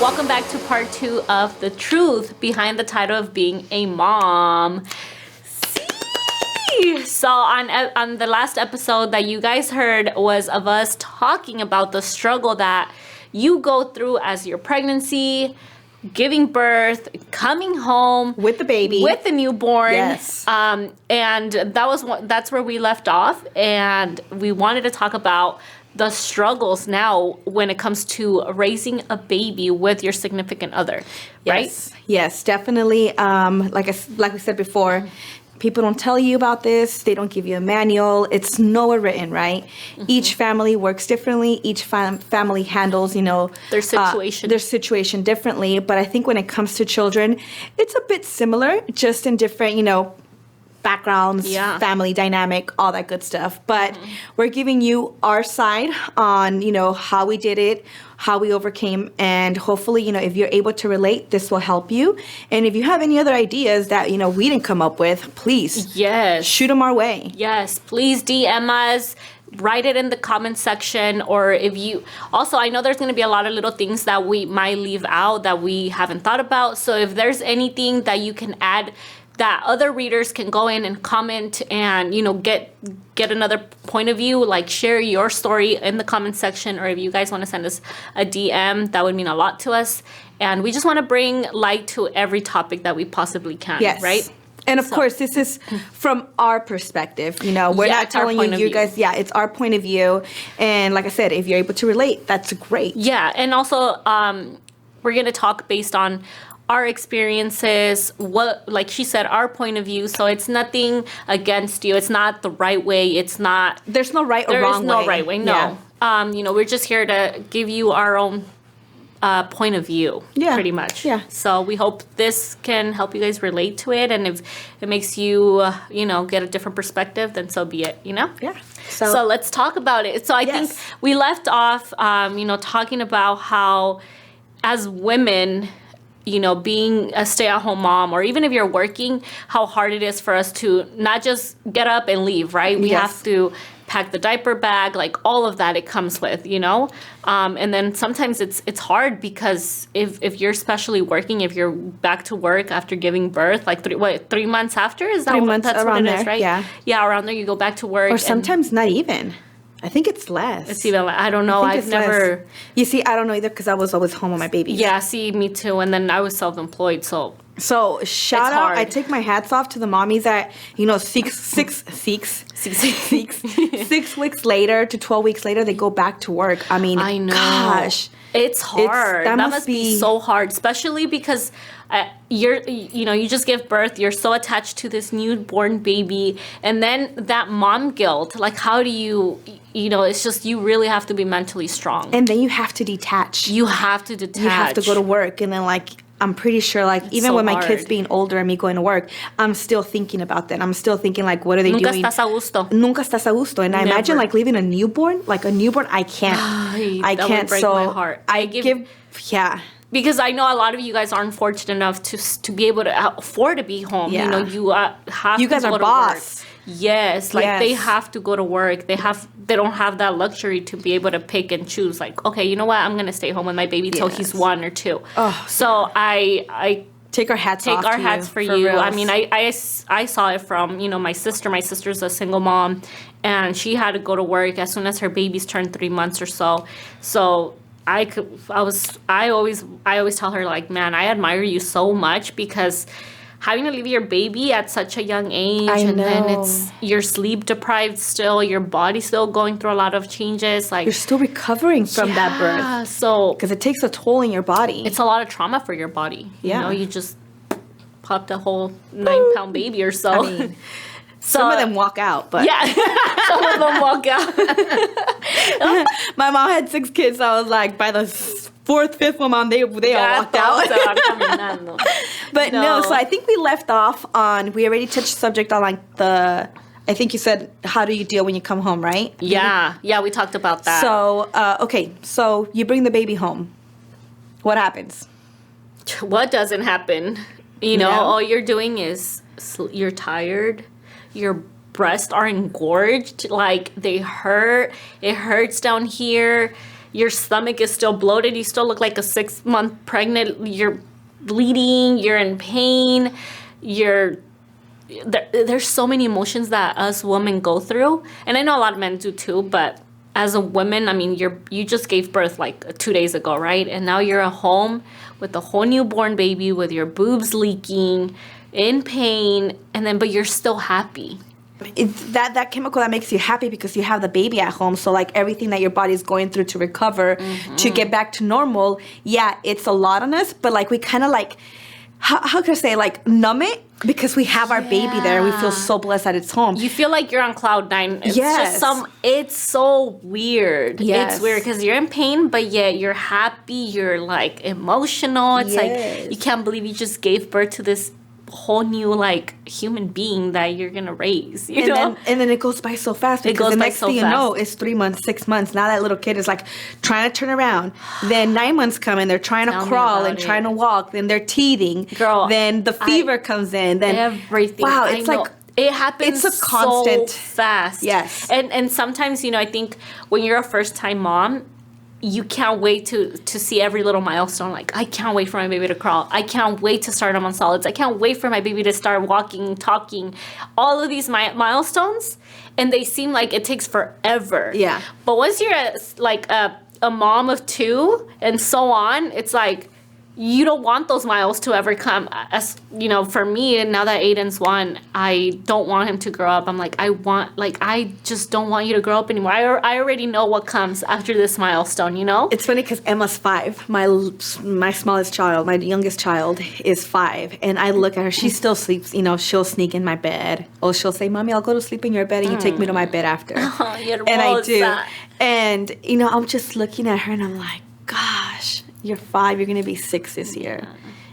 Welcome back to part 2 of the truth behind the title of being a mom. So on the last episode that you guys heard was of us talking about the struggle that you go through as your pregnancy, giving birth, coming home with the baby, with the newborn. Yes. And that's where we left off, and we wanted to talk about the struggles now when it comes to raising a baby with your significant other, right? Yes, definitely. Like we said before, people don't tell you about this. They don't give you a manual. It's nowhere written, right? Mm-hmm. Each family works differently. Each family handles, their situation differently. But I think when it comes to children, it's a bit similar, just in different, backgrounds, family dynamic, all that good stuff. But we're giving you our side on, how we did it, how we overcame, and hopefully, if you're able to relate, this will help you. And if you have any other ideas that, we didn't come up with, please shoot them our way. Yes, please DM us. Write it in the comment section, or if you also, I know there's going to be a lot of little things that we might leave out that we haven't thought about. So if there's anything that you can add that other readers can go in and comment and, get another point of view, like share your story in the comment section, or if you guys want to send us a DM, that would mean a lot to us. And we just want to bring light to every topic that we possibly can, right? And of course, this is from our perspective. We're not telling you guys. Yeah, it's our point of view. And like I said, if you're able to relate, that's great. Yeah, and also we're going to talk based on our experiences, like she said, our point of view. So it's nothing against you. It's not the right way. It's not. There's no right or wrong way. There is no right way. No. Yeah. We're just here to give you our own point of view. Yeah. Pretty much. Yeah. So we hope this can help you guys relate to it, and if it makes you, get a different perspective, then so be it. Yeah. So let's talk about it. So I think we left off, talking about how, as women, being a stay-at-home mom, or even if you're working, how hard it is for us to not just get up and leave, right? We have to pack the diaper bag, like all of that it comes with, and then sometimes it's hard because if you're especially working, if you're back to work after giving birth, like 3 months after, is that 3 months that's around what it there, is, right? Yeah, around there you go back to work, or sometimes not even. I think it's less. It's even I don't know. I've never. Less. You see, I don't know either because I was always home with my babies. Yeah, see, me too. And then I was self-employed, so shout out. I take my hats off to the mommies that 6 weeks later to 12 weeks later they go back to work. I mean, I know. Gosh, it's hard. That must be so hard, especially because you just give birth, you're so attached to this newborn baby, and then that mom guilt, like how do you it's just, you really have to be mentally strong, and then you have to detach. You have to detach. You have to go to work, and then I'm pretty sure, it's even so with my kids being older and me going to work, I'm still thinking about that. I'm still thinking, what are they doing? Nunca estás a gusto. Nunca estás a gusto. And I imagine, leaving a newborn, I can't. I can't. Would break my heart. Because I know a lot of you guys aren't fortunate enough to be able to afford to be home. Yeah. You have you to guys go are to boss. Work. Yes, they have to go to work. They don't have that luxury to be able to pick and choose. Okay, you know what? I'm gonna stay home with my baby till he's 1 or 2. Oh, so I take our hats off. Take our hats for you. Reals. I mean, I saw it from my sister. My sister's a single mom, and she had to go to work as soon as her babies turned 3 months or so. So I always tell her, man, I admire you so much, because having to leave your baby at such a young age, then you're sleep deprived still, your body's still going through a lot of changes. You're still recovering from that birth. So because it takes a toll in your body. It's a lot of trauma for your body. Yeah. You just popped a whole 9-pound baby or so. I mean, some of them walk out, but some of them walk out. My mom had 6 kids, so I was by the 4th, 5th one, they all walked out. But no, so I think we left off on, we already touched the subject on like I think you said, how do you deal when you come home, right? Yeah, we talked about that. So, okay, so you bring the baby home. What happens? What doesn't happen? You know, all you're doing is you're tired, your breasts are engorged, like they hurt, it hurts down here, your stomach is still bloated, you still look like a 6-month pregnant, you're bleeding, you're in pain, there's so many emotions that us women go through, and I know a lot of men do too, but as a woman, I mean, you just gave birth like 2 days ago, right? And now you're at home with a whole newborn baby with your boobs leaking, in pain, but you're still happy. It's that chemical that makes you happy because you have the baby at home. So like everything that your body's going through to recover, to get back to normal, it's a lot on us, but like we kind of like, how can I say, like numb it because we have our baby there. We feel so blessed that it's home. You feel like you're on cloud 9. It's just it's so weird. Yes. It's weird because you're in pain, but yet you're happy. You're like emotional. It's like you can't believe you just gave birth to this whole new like human being that you're gonna raise, you know? And then it goes by so fast because the next thing you know it's 3 months, 6 months. Now that little kid is like trying to turn around. Then 9 months come and they're trying to crawl and trying to walk. Then they're teething. Girl, then the fever comes in. Then everything. Wow, it's like it happens. It's a constant, so fast. Yes. And sometimes, you know, I think when you're a first time mom, you can't wait to see every little milestone. Like, I can't wait for my baby to crawl. I can't wait to start him on solids. I can't wait for my baby to start walking, talking. All of these milestones, and they seem like it takes forever. Yeah. But once you're a mom of 2 and so on, it's like you don't want those miles to ever come. As you know, for me, now that Aiden's 1, I don't want him to grow up. I'm like, I just don't want you to grow up anymore. I already know what comes after this milestone, you know? It's funny because Emma's 5. My smallest child, my youngest child is 5. And I look at her, she still sleeps, you know, she'll sneak in my bed. Or she'll say, Mommy, I'll go to sleep in your bed and you take me to my bed after. Oh, and I do. And, you know, I'm just looking at her and I'm like, gosh, you're 5, you're going to be 6 this year.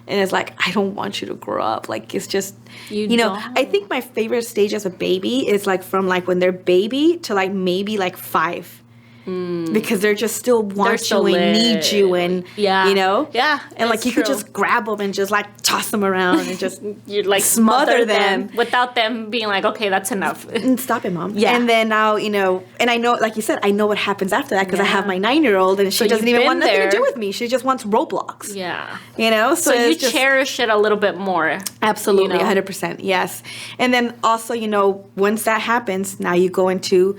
And it's like, I don't want you to grow up. Like, it's just, you know, I think my favorite stage as a baby is like from like when they're baby to like maybe like 5. Because they're just still want you and need you and, you know? Yeah. And like you could just grab them and just like toss them around and just you like smother them without them being like, okay, that's enough. Stop it, Mom. Yeah. And then now, you know, and I know, like you said, I know what happens after that because I have my 9-year-old and she doesn't even want nothing to do with me. She just wants Roblox. Yeah. You know? So you cherish it a little bit more. Absolutely, you know? 100%. Yes. And then also, you know, once that happens, now you go into,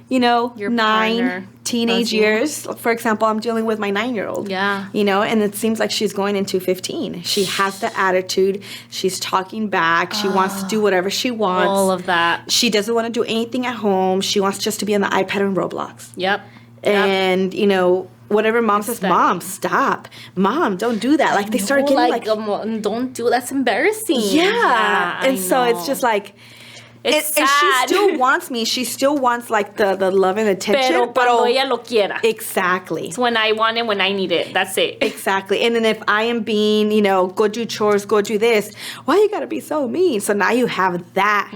you know, your 9 teenage years. For example, I'm dealing with my 9-year-old. Yeah. You know, and it seems like she's going into 15. She has the attitude. She's talking back. She wants to do whatever she wants. All of that. She doesn't want to do anything at home. She wants just to be on the iPad and Roblox. Yep. And, you know, whatever Mom says, Mom, stop. Mom, don't do that. Like, they start getting like don't do, that's embarrassing. Yeah. And so it's just like, it's sad. And she still wants me. She still wants like the love and attention. Pero ella lo quiera. Exactly. It's when I want it, when I need it. That's it. Exactly. And then if I am being, you know, go do chores, go do this, why you gotta be so mean? So now you have that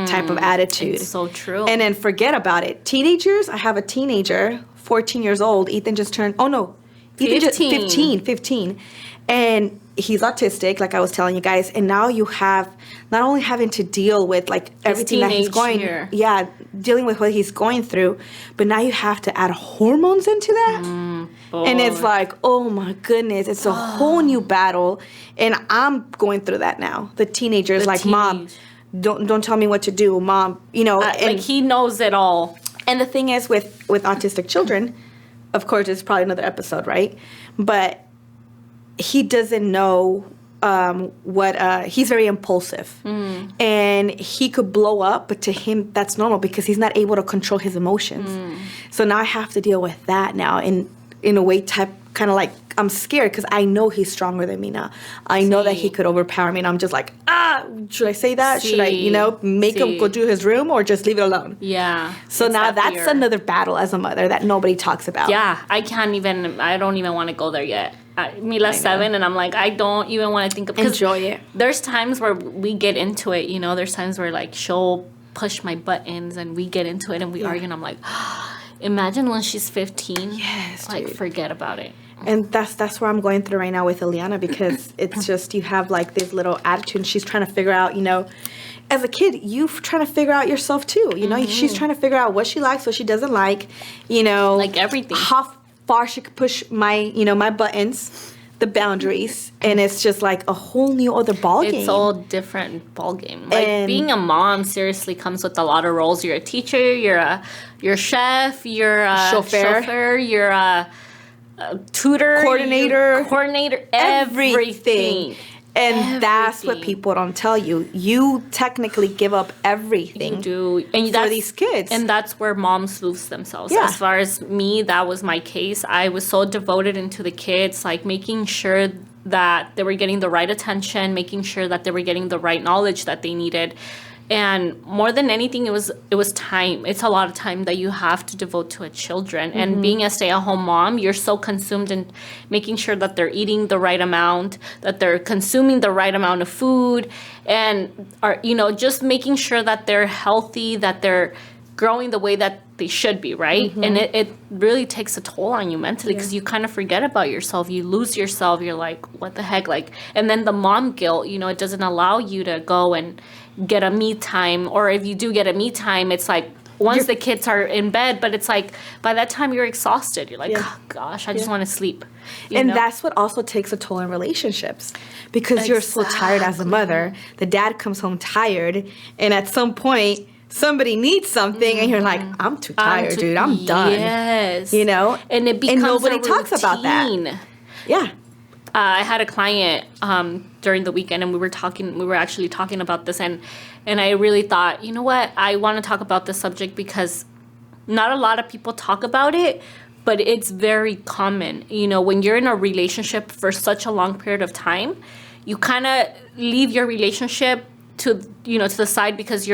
type of attitude. It's so true. And then forget about it. Teenagers, I have a teenager, 14 years old. Ethan just turned, Ethan 15. just 15. And he's autistic, like I was telling you guys, and now you have not only having to deal with like everything that he's going, dealing with what he's going through, but now you have to add hormones into that, and it's like, oh my goodness, it's a whole new battle, and I'm going through that now. The teenagers, Mom, don't tell me what to do, Mom, you know, and like he knows it all. And the thing is, with autistic children, of course, it's probably another episode, right? But he doesn't know he's very impulsive, and he could blow up, but to him that's normal because he's not able to control his emotions. So now I have to deal with that now, and in a way, kind of like I'm scared because I know he's stronger than me now. I know that he could overpower me, and I'm just like, should I say that? Should I, you know, make him go to his room or just leave it alone? Yeah. So now that's another battle as a mother that nobody talks about. Yeah, I don't even want to go there yet. Mila's 7, and I'm like, I don't even want to think of it. Enjoy it. There's times where we get into it, you know. There's times where, like, she'll push my buttons, and we get into it, and we argue, and I'm like, imagine when she's 15. Yes, like, dude. forget about it. And that's where I'm going through right now with Ileana, because it's just, you have, like, this little attitude, and she's trying to figure out, you know, as a kid, you trying to figure out yourself, too. You know, she's trying to figure out what she likes, what she doesn't like, you know. Like, everything. How far she could push my, you know, my buttons, the boundaries, and it's just like a whole new other ball game. It's all different ball game. Like, being a mom seriously comes with a lot of roles. You're a teacher, you're a chef, you're a chauffeur, you're a tutor, coordinator, everything. And that's what people don't tell you. You technically give up everything. You do. And for these kids. And that's where moms lose themselves. Yeah. As far as me, that was my case. I was so devoted into the kids, like making sure that they were getting the right attention, making sure that they were getting the right knowledge that they needed. And more than anything, it was time. It's a lot of time that you have to devote to a children. And being a stay-at-home mom, you're so consumed in making sure that they're eating the right amount, that they're consuming the right amount of food, and are, you know, just making sure that they're healthy, that they're growing the way that they should be, right? And it really takes a toll on you mentally, because you kind of forget about yourself. You lose yourself. You're like, what the heck? Like, and then the mom guilt, you know, it doesn't allow you to go and get a me time, or if you do get a me time, it's like once the kids are in bed, but it's like by that time you're exhausted. You're like, oh, gosh, I just want to sleep. You know? That's what also takes a toll in relationships, because you're so tired as a mother. The dad comes home tired, and at some point somebody needs something, and you're like, I'm too tired, dude. I'm done. Yes. You know? And it becomes nobody a talks about that. Yeah. I had a client during the weekend, and we were actually talking about this, and I really thought, you know what, I want to talk about this subject because not a lot of people talk about it, but it's very common. You know, when you're in a relationship for such a long period of time, you kind of leave your relationship to the side, because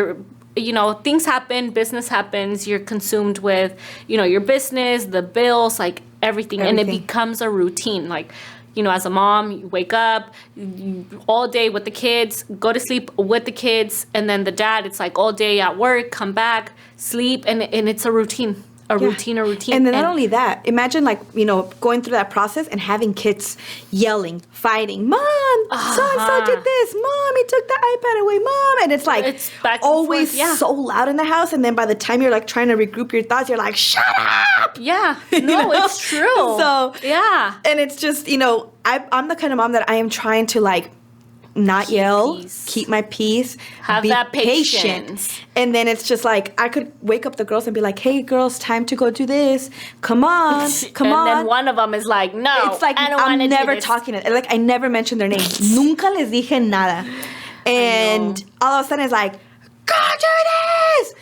things happen, business happens, you're consumed with, your business, the bills, like everything. And it becomes a routine. Like, as a mom, you wake up all day with the kids, go to sleep with the kids, and then the dad, it's like all day at work, come back, sleep, and it's a routine. A routine. And then not only that, imagine going through that process and having kids yelling, fighting, Mom, so-and-so did this, Mom, he took the iPad away, Mom. And it's like it's back always forth, so loud in the house. And then by the time you're like trying to regroup your thoughts, you're like, shut up. Yeah. No, it's true. So, yeah. And it's just, I'm the kind of mom that I am trying to not yell, keep my peace, have be that patient. And then it's just like, I could wake up the girls and be like, hey girls, time to go do this. Come on. And then one of them is like, no, it's like, I don't I'm want to never do this. talking to, like, I never mentioned their name. Nunca les dije nada. And all of a sudden it's like, go do this.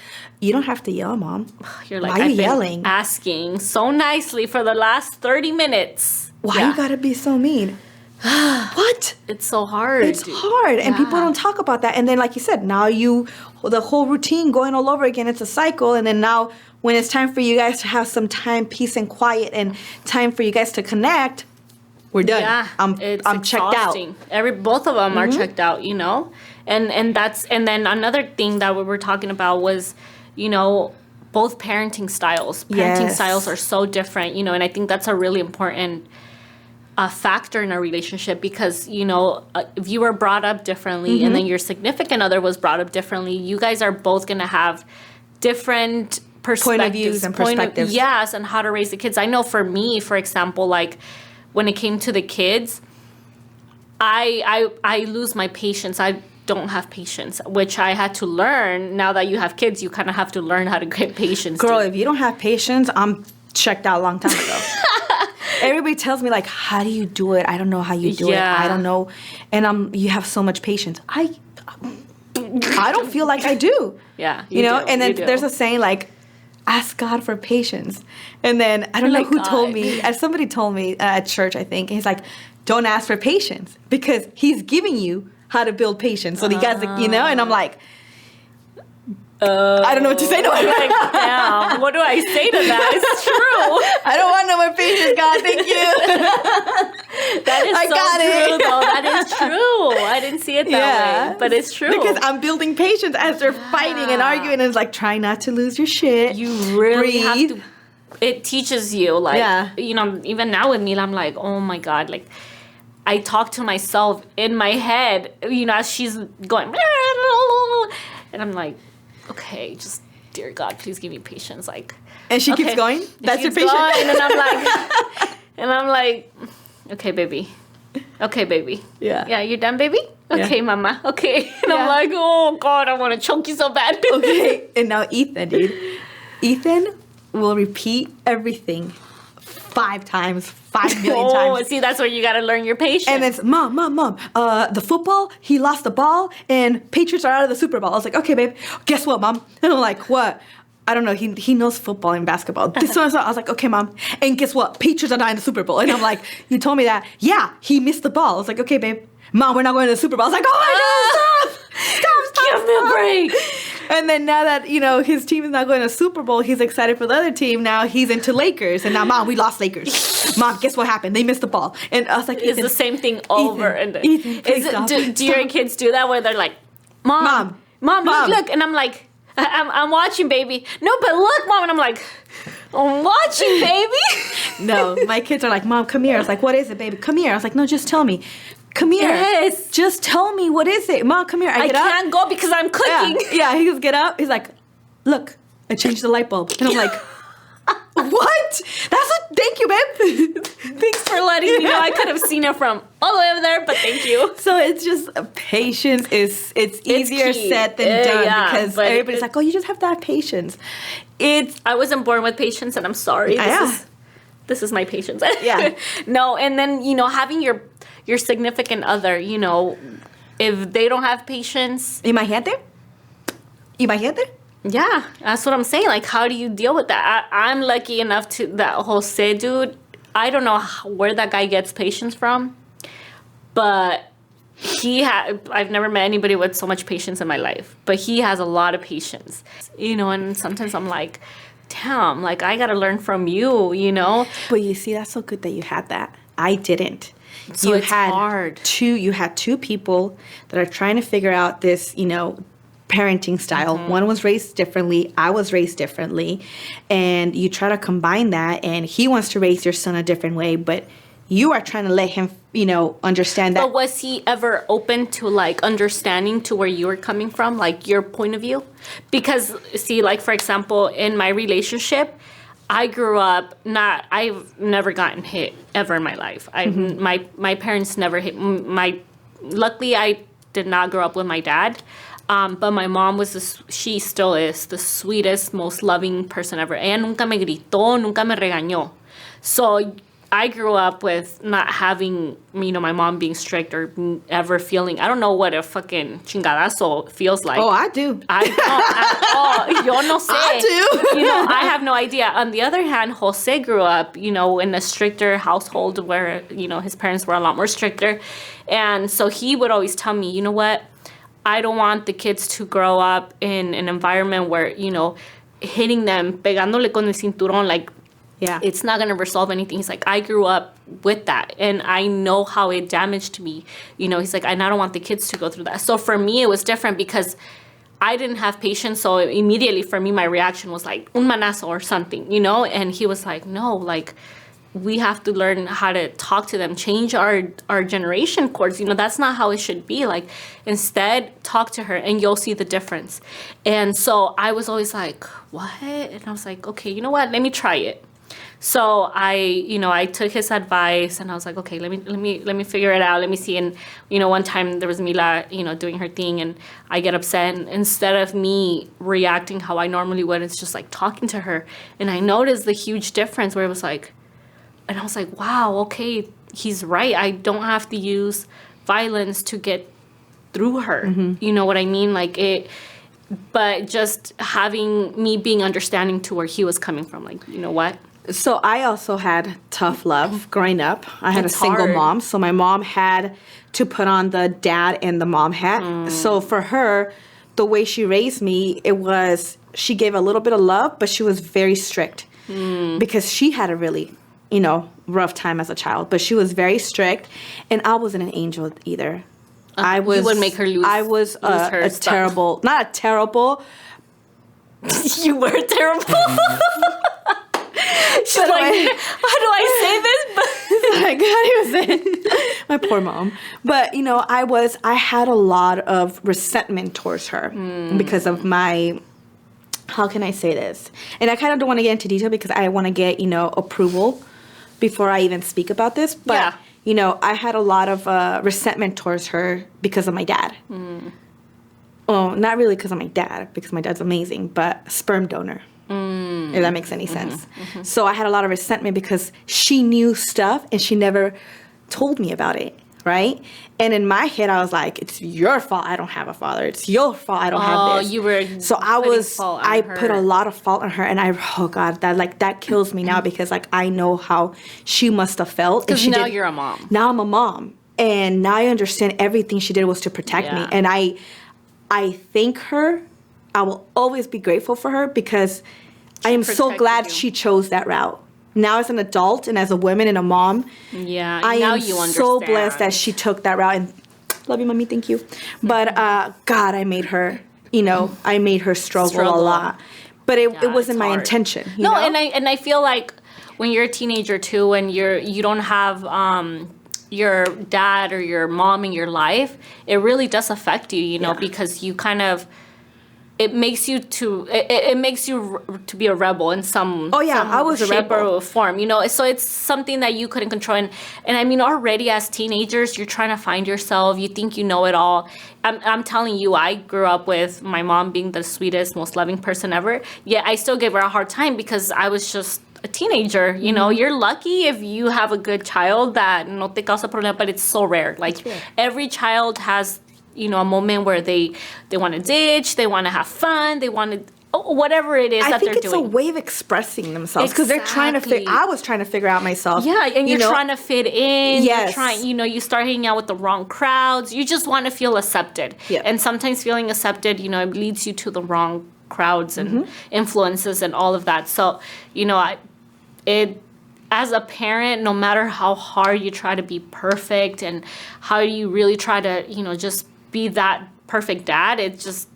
You don't have to yell, Mom. You're like, why are you yelling? Asking so nicely for the last 30 minutes. Why you gotta be so mean? What? It's so hard. It's hard. And people don't talk about that. And then, like you said, now the whole routine going all over again, it's a cycle. And then now when it's time for you guys to have some time, peace and quiet, and time for you guys to connect, we're done. Yeah, I'm checked out. Both of them are checked out, And then another thing that we were talking about was, both parenting styles. Parenting styles are so different, and I think that's a really important factor in a relationship, because if you were brought up differently and then your significant other was brought up differently, you guys are both going to have different perspectives, point of views and perspectives. Yes, and how to raise the kids. I know for me, for example, like when it came to the kids, I lose my patience. I don't have patience, which I had to learn. Now that you have kids, you kind of have to learn how to get patience. Girl, if you don't have patience, I'm checked out a long time ago. Everybody tells me, like, how do you do it? I don't know how you do it. I don't know. And you have so much patience. I don't feel like I do. Yeah. And then there's a saying, like, ask God for patience. And then I don't know who told me. Somebody told me at church, I think. And he's like, don't ask for patience, because he's giving you how to build patience. So you guys, and I'm like, I don't know what to say to her. Like, damn, what do I say to that? It's true. I don't want no more patience, God. Thank you. That is I so got true, it. though. That is true. I didn't see it that way, but it's true. Because I'm building patience as they're fighting and arguing, and it's like, try not to lose your shit. You really breathe. have to. It teaches you, like, even now with Mila, I'm like, oh my God, like, I talk to myself in my head, as she's going, and I'm like, okay, just, dear God, please give me patience, like. And she keeps going? That's your patience? And then I'm like, okay, baby. Yeah. Yeah, you done, baby? Okay, mama. Okay. And I'm Yeah. like, oh, God, I want to choke you so bad. Okay. And now Ethan, dude. Ethan will repeat everything 5 times, 5 million times. See, that's where you got to learn your patience. And it's, Mom, the football, he lost the ball, and Patriots are out of the Super Bowl. I was like, okay, babe, guess what, Mom? And I'm like, what? I don't know. He knows football and basketball. This one, I was like, okay, Mom. And guess what? Patriots are not in the Super Bowl. And I'm like, you told me that. Yeah, he missed the ball. I was like, okay, babe. Mom, we're not going to the Super Bowl. I was like, oh my God, stop. Give me a break. And then now that, his team is not going to Super Bowl, he's excited for the other team. Now he's into Lakers. And now, Mom, we lost Lakers. Mom, guess what happened? They missed the ball. And I was like, it's the same thing over and over. Ethan, do your kids do that where they're like, Mom, look. And I'm like, I'm watching, baby. No, but look, Mom. And I'm like, I'm watching, baby. No, my kids are like, Mom, come here. I was like, what is it, baby? Come here. I was like, no, just tell me. Come here. Yes. Just tell me, what is it? Mom, come here. I can't go because I'm cooking. Yeah, he goes, get up. He's like, look, I changed the light bulb. And I'm like, what? Thank you, babe. Thanks for letting me know. I could have seen it from all the way over there, but thank you. So it's just, patience it's easier said than done because everybody's like, oh, you just have to have patience. I wasn't born with patience, and I'm sorry. This is my patience. Yeah. No, and then, having your significant other, if they don't have patience. Imagínate. Yeah, that's what I'm saying. Like, how do you deal with that? I'm lucky enough that Jose dude, I don't know where that guy gets patience from, but I've never met anybody with so much patience in my life, but he has a lot of patience, and sometimes I'm like, damn, like, I got to learn from you, But you see, that's so good that you had that. I didn't. So it's hard. You had 2 people that are trying to figure out this, parenting style. Mm-hmm. One was raised differently. I was raised differently. And you try to combine that, and he wants to raise your son a different way, but you are trying to let him, understand that. But was he ever open to, like, understanding to where you were coming from, like, your point of view? Because, see, like, for example, in my relationship, I grew up I've never gotten hit ever in my life. My parents never hit. Luckily, I did not grow up with my dad. But my mom she still is the sweetest, most loving person ever. Ella nunca me gritó, nunca me regañó. So I grew up with not having, my mom being strict or ever feeling, I don't know what a fucking chingadazo feels like. Oh, I do. I don't at all. Yo no sé. I do. I have no idea. On the other hand, Jose grew up, in a stricter household where, his parents were a lot more stricter. And so he would always tell me, you know what? I don't want the kids to grow up in an environment where, hitting them, pegándole con el cinturón, like, yeah, it's not going to resolve anything. He's like, I grew up with that, and I know how it damaged me. He's like, I don't want the kids to go through that. So for me, it was different because I didn't have patience. So immediately for me, my reaction was like, un manazo or something, And he was like, no, like, we have to learn how to talk to them, change our generation course. That's not how it should be. Like, instead, talk to her and you'll see the difference. And so I was always like, what? And I was like, okay, you know what? Let me try it. So I took his advice and I was like, okay, let me figure it out. Let me see. And, one time there was Mila, doing her thing, and I get upset, and instead of me reacting how I normally would, it's just like talking to her. And I noticed the huge difference where it was like, and I was like, wow, okay, he's right. I don't have to use violence to get through her. Mm-hmm. You know what I mean? Like, but just having me being understanding to where he was coming from. Like, you know what? So I also had tough love growing up. I had a single mom. So my mom had to put on the dad and the mom hat. So for her, the way she raised me, she gave a little bit of love, but she was very strict because she had a really, rough time as a child. But she was very strict, and I wasn't an angel either. You would make her lose. I was a terrible, not a terrible. You were terrible. She's like, how do I say this? Like, how do you say it? My poor mom. But, I had a lot of resentment towards her because of my, how can I say this? And I kind of don't want to get into detail because I want to get, approval before I even speak about this. But, I had a lot of resentment towards her because of my dad. Well, not really because of my dad, because my dad's amazing, but sperm donor. If that makes any sense. So I had a lot of resentment because she knew stuff and she never told me about it, right? And in my head, I was like, it's your fault I don't have a father. It's your fault I don't have this. You were so I put a lot of fault on her, and that kills me now because I know how she must have felt. Because now you're a mom. Now I'm a mom, and now I understand everything she did was to protect me, and I thank her. I will always be grateful for her because I am so glad she chose that route. Now as an adult and as a woman and a mom, I am so blessed that she took that route. And love you, mommy, thank you. But God, I made her, I made her struggle a lot. But it wasn't my intention. You know? And I feel like when you're a teenager too, and you don't have your dad or your mom in your life, it really does affect you, because you kind of. It makes you to be a rebel in some I was a shape rebel. or form, so it's something that you couldn't control. And I mean, already as teenagers, you're trying to find yourself. You think you know it all. I'm telling you, I grew up with my mom being the sweetest, most loving person ever. Yet I still gave her a hard time because I was just a teenager. You're lucky if you have a good child that no te causa problema, but it's so rare. Like every child has a moment where they want to ditch, they want to have fun, they want to, whatever it is that they're doing. I think it's a way of expressing themselves because they're trying to I was trying to figure out myself. Yeah, and you're trying to fit in. Yes. You're trying, you start hanging out with the wrong crowds. You just want to feel accepted. Yeah. And sometimes feeling accepted, it leads you to the wrong crowds and influences and all of that. So, as a parent, no matter how hard you try to be perfect and how you really try to, just be that perfect dad, it's just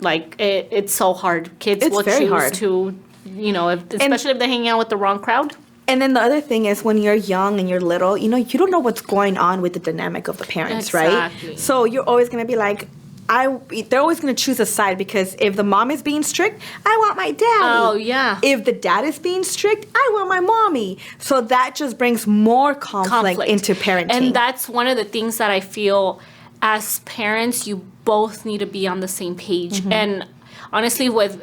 it's so hard. Kids will choose to, especially if they're hanging out with the wrong crowd. And then the other thing is when you're young and you're little, you don't know what's going on with the dynamic of the parents, right? So you're always going to be like, they're always going to choose a side because if the mom is being strict, I want my daddy. Oh, yeah. If the dad is being strict, I want my mommy. So that just brings more conflict into parenting. And that's one of the things that I feel as parents, you both need to be on the same page. And honestly, with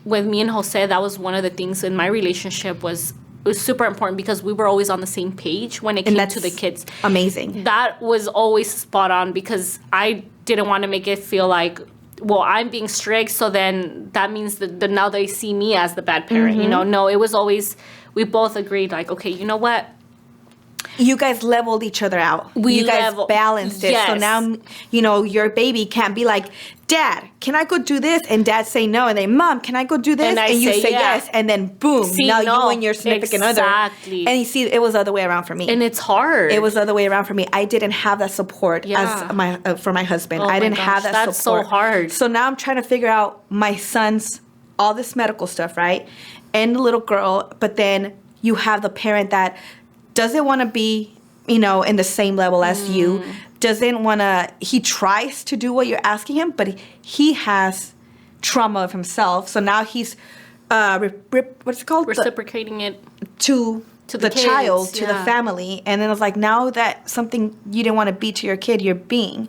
me and Jose, that was one of the things in my relationship was super important because we were always on the same page when it came to the kids. Amazing. That was always spot on because I didn't want to make it feel like, well, I'm being strict, so then that means that now they see me as the bad parent. No, it was always, we both agreed like, okay, you know what? You guys leveled each other out. You guys balanced it. Yes. So now, your baby can't be like, Dad, can I go do this? And Dad say no. And then, Mom, can I go do this? And you say yes. And then, boom, you and your significant other. And you see, it was the other way around for me. And it's hard. It was the other way around for me. I didn't have that support for my husband. I didn't have that support. That's so hard. So now I'm trying to figure out my son's, all this medical stuff, right? And the little girl. But then you have the parent that doesn't want to be, in the same level as you, doesn't want to, he tries to do what you're asking him, but he has trauma of himself. So now he's, what's it called? Reciprocating it to the kids, child, to the family. And then it's like, now that something you didn't want to be to your kid, you're being.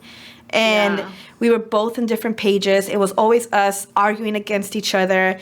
And we were both in different pages. It was always us arguing against each other.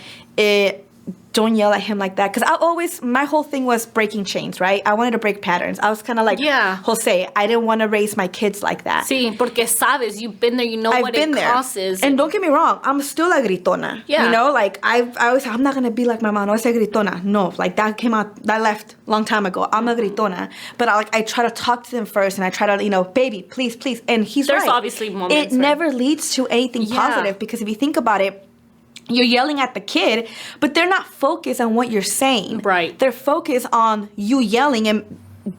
don't yell at him like that. Because my whole thing was breaking chains, right? I wanted to break patterns. I was kind of like, Jose, I didn't want to raise my kids like that. Sí, porque sabes, you've been there, you know what it causes. And don't get me wrong, I'm still a gritona. Yeah. You know, like, I always say, I'm not going to be like my mom. No, I say gritona. No, like, that left a long time ago. I'm a gritona. But I try to talk to them first, and I try to, you know, baby, please. And he's right. There's obviously moments. It never leads to anything positive, because if you think about it, you're yelling at the kid, but they're not focused on what you're saying. Right. They're focused on you yelling and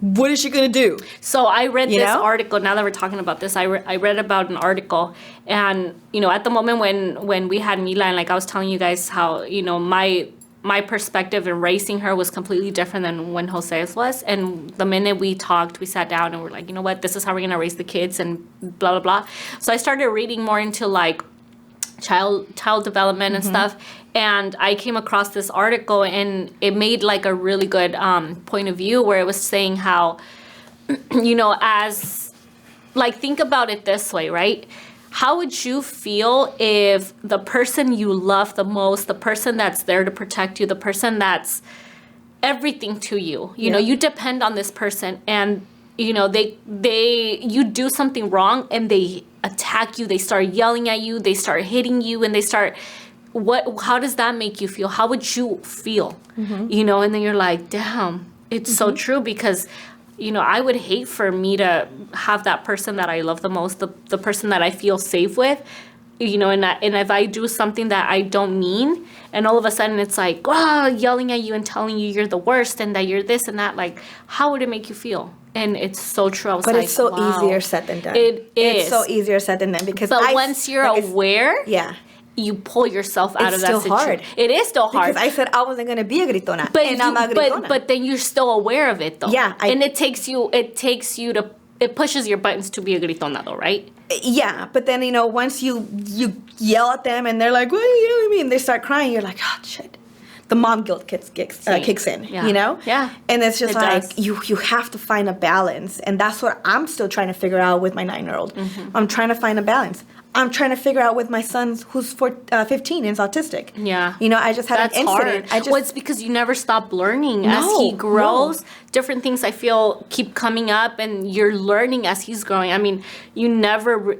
what is she going to do? So I read this article, now that we're talking about this, I read about an article, and, you know, at the moment when we had Mila, and like I was telling you guys how, you know, my perspective in raising her was completely different than when Jose's was. And the minute we talked, we sat down and we're like, you know what, this is how we're going to raise the kids and blah, blah, blah. So I started reading more into like child development and stuff, and I came across this article, and it made like a really good point of view, where it was saying how, you know, as like, think about it this way, right? How would you feel if the person you love the most, the person that's there to protect you, the person that's everything to you, you know, you depend on this person, and you know, you do something wrong and they attack you, they start yelling at you, they start hitting you, and they start, how does that make you feel? How would you feel? You know, and then you're like, damn, it's so true, because, you know, I would hate for me to have that person that I love the most, the person that I feel safe with, you know, and if I do something that I don't mean, and all of a sudden it's like, yelling at you and telling you you're the worst and that you're this and that, like, how would it make you feel? And it's so true. I was but like, it's so easier said than done. It is. It's so easier said than done, because once you're aware, you pull yourself out of that situation. It's still hard. It is still hard. Because I said I wasn't going to be a gritona, and I'm a gritona. But then you're still aware of it, though. Yeah. And it pushes your buttons to be a gritona, though, right? Yeah, but then, you know, once you yell at them and they're like, what are you yelling at me? And they start crying, you're like, oh, shit. The mom guilt kicks in, you know? Yeah. And it's just you have to find a balance. And that's what I'm still trying to figure out with my 9-year-old. I'm trying to find a balance. I'm trying to figure out with my son who's 15 and is autistic. Yeah. You know, I just had an incident. Hard. Well, it's because you never stop learning. As he grows, different things I feel keep coming up, and you're learning as he's growing. I mean, you never...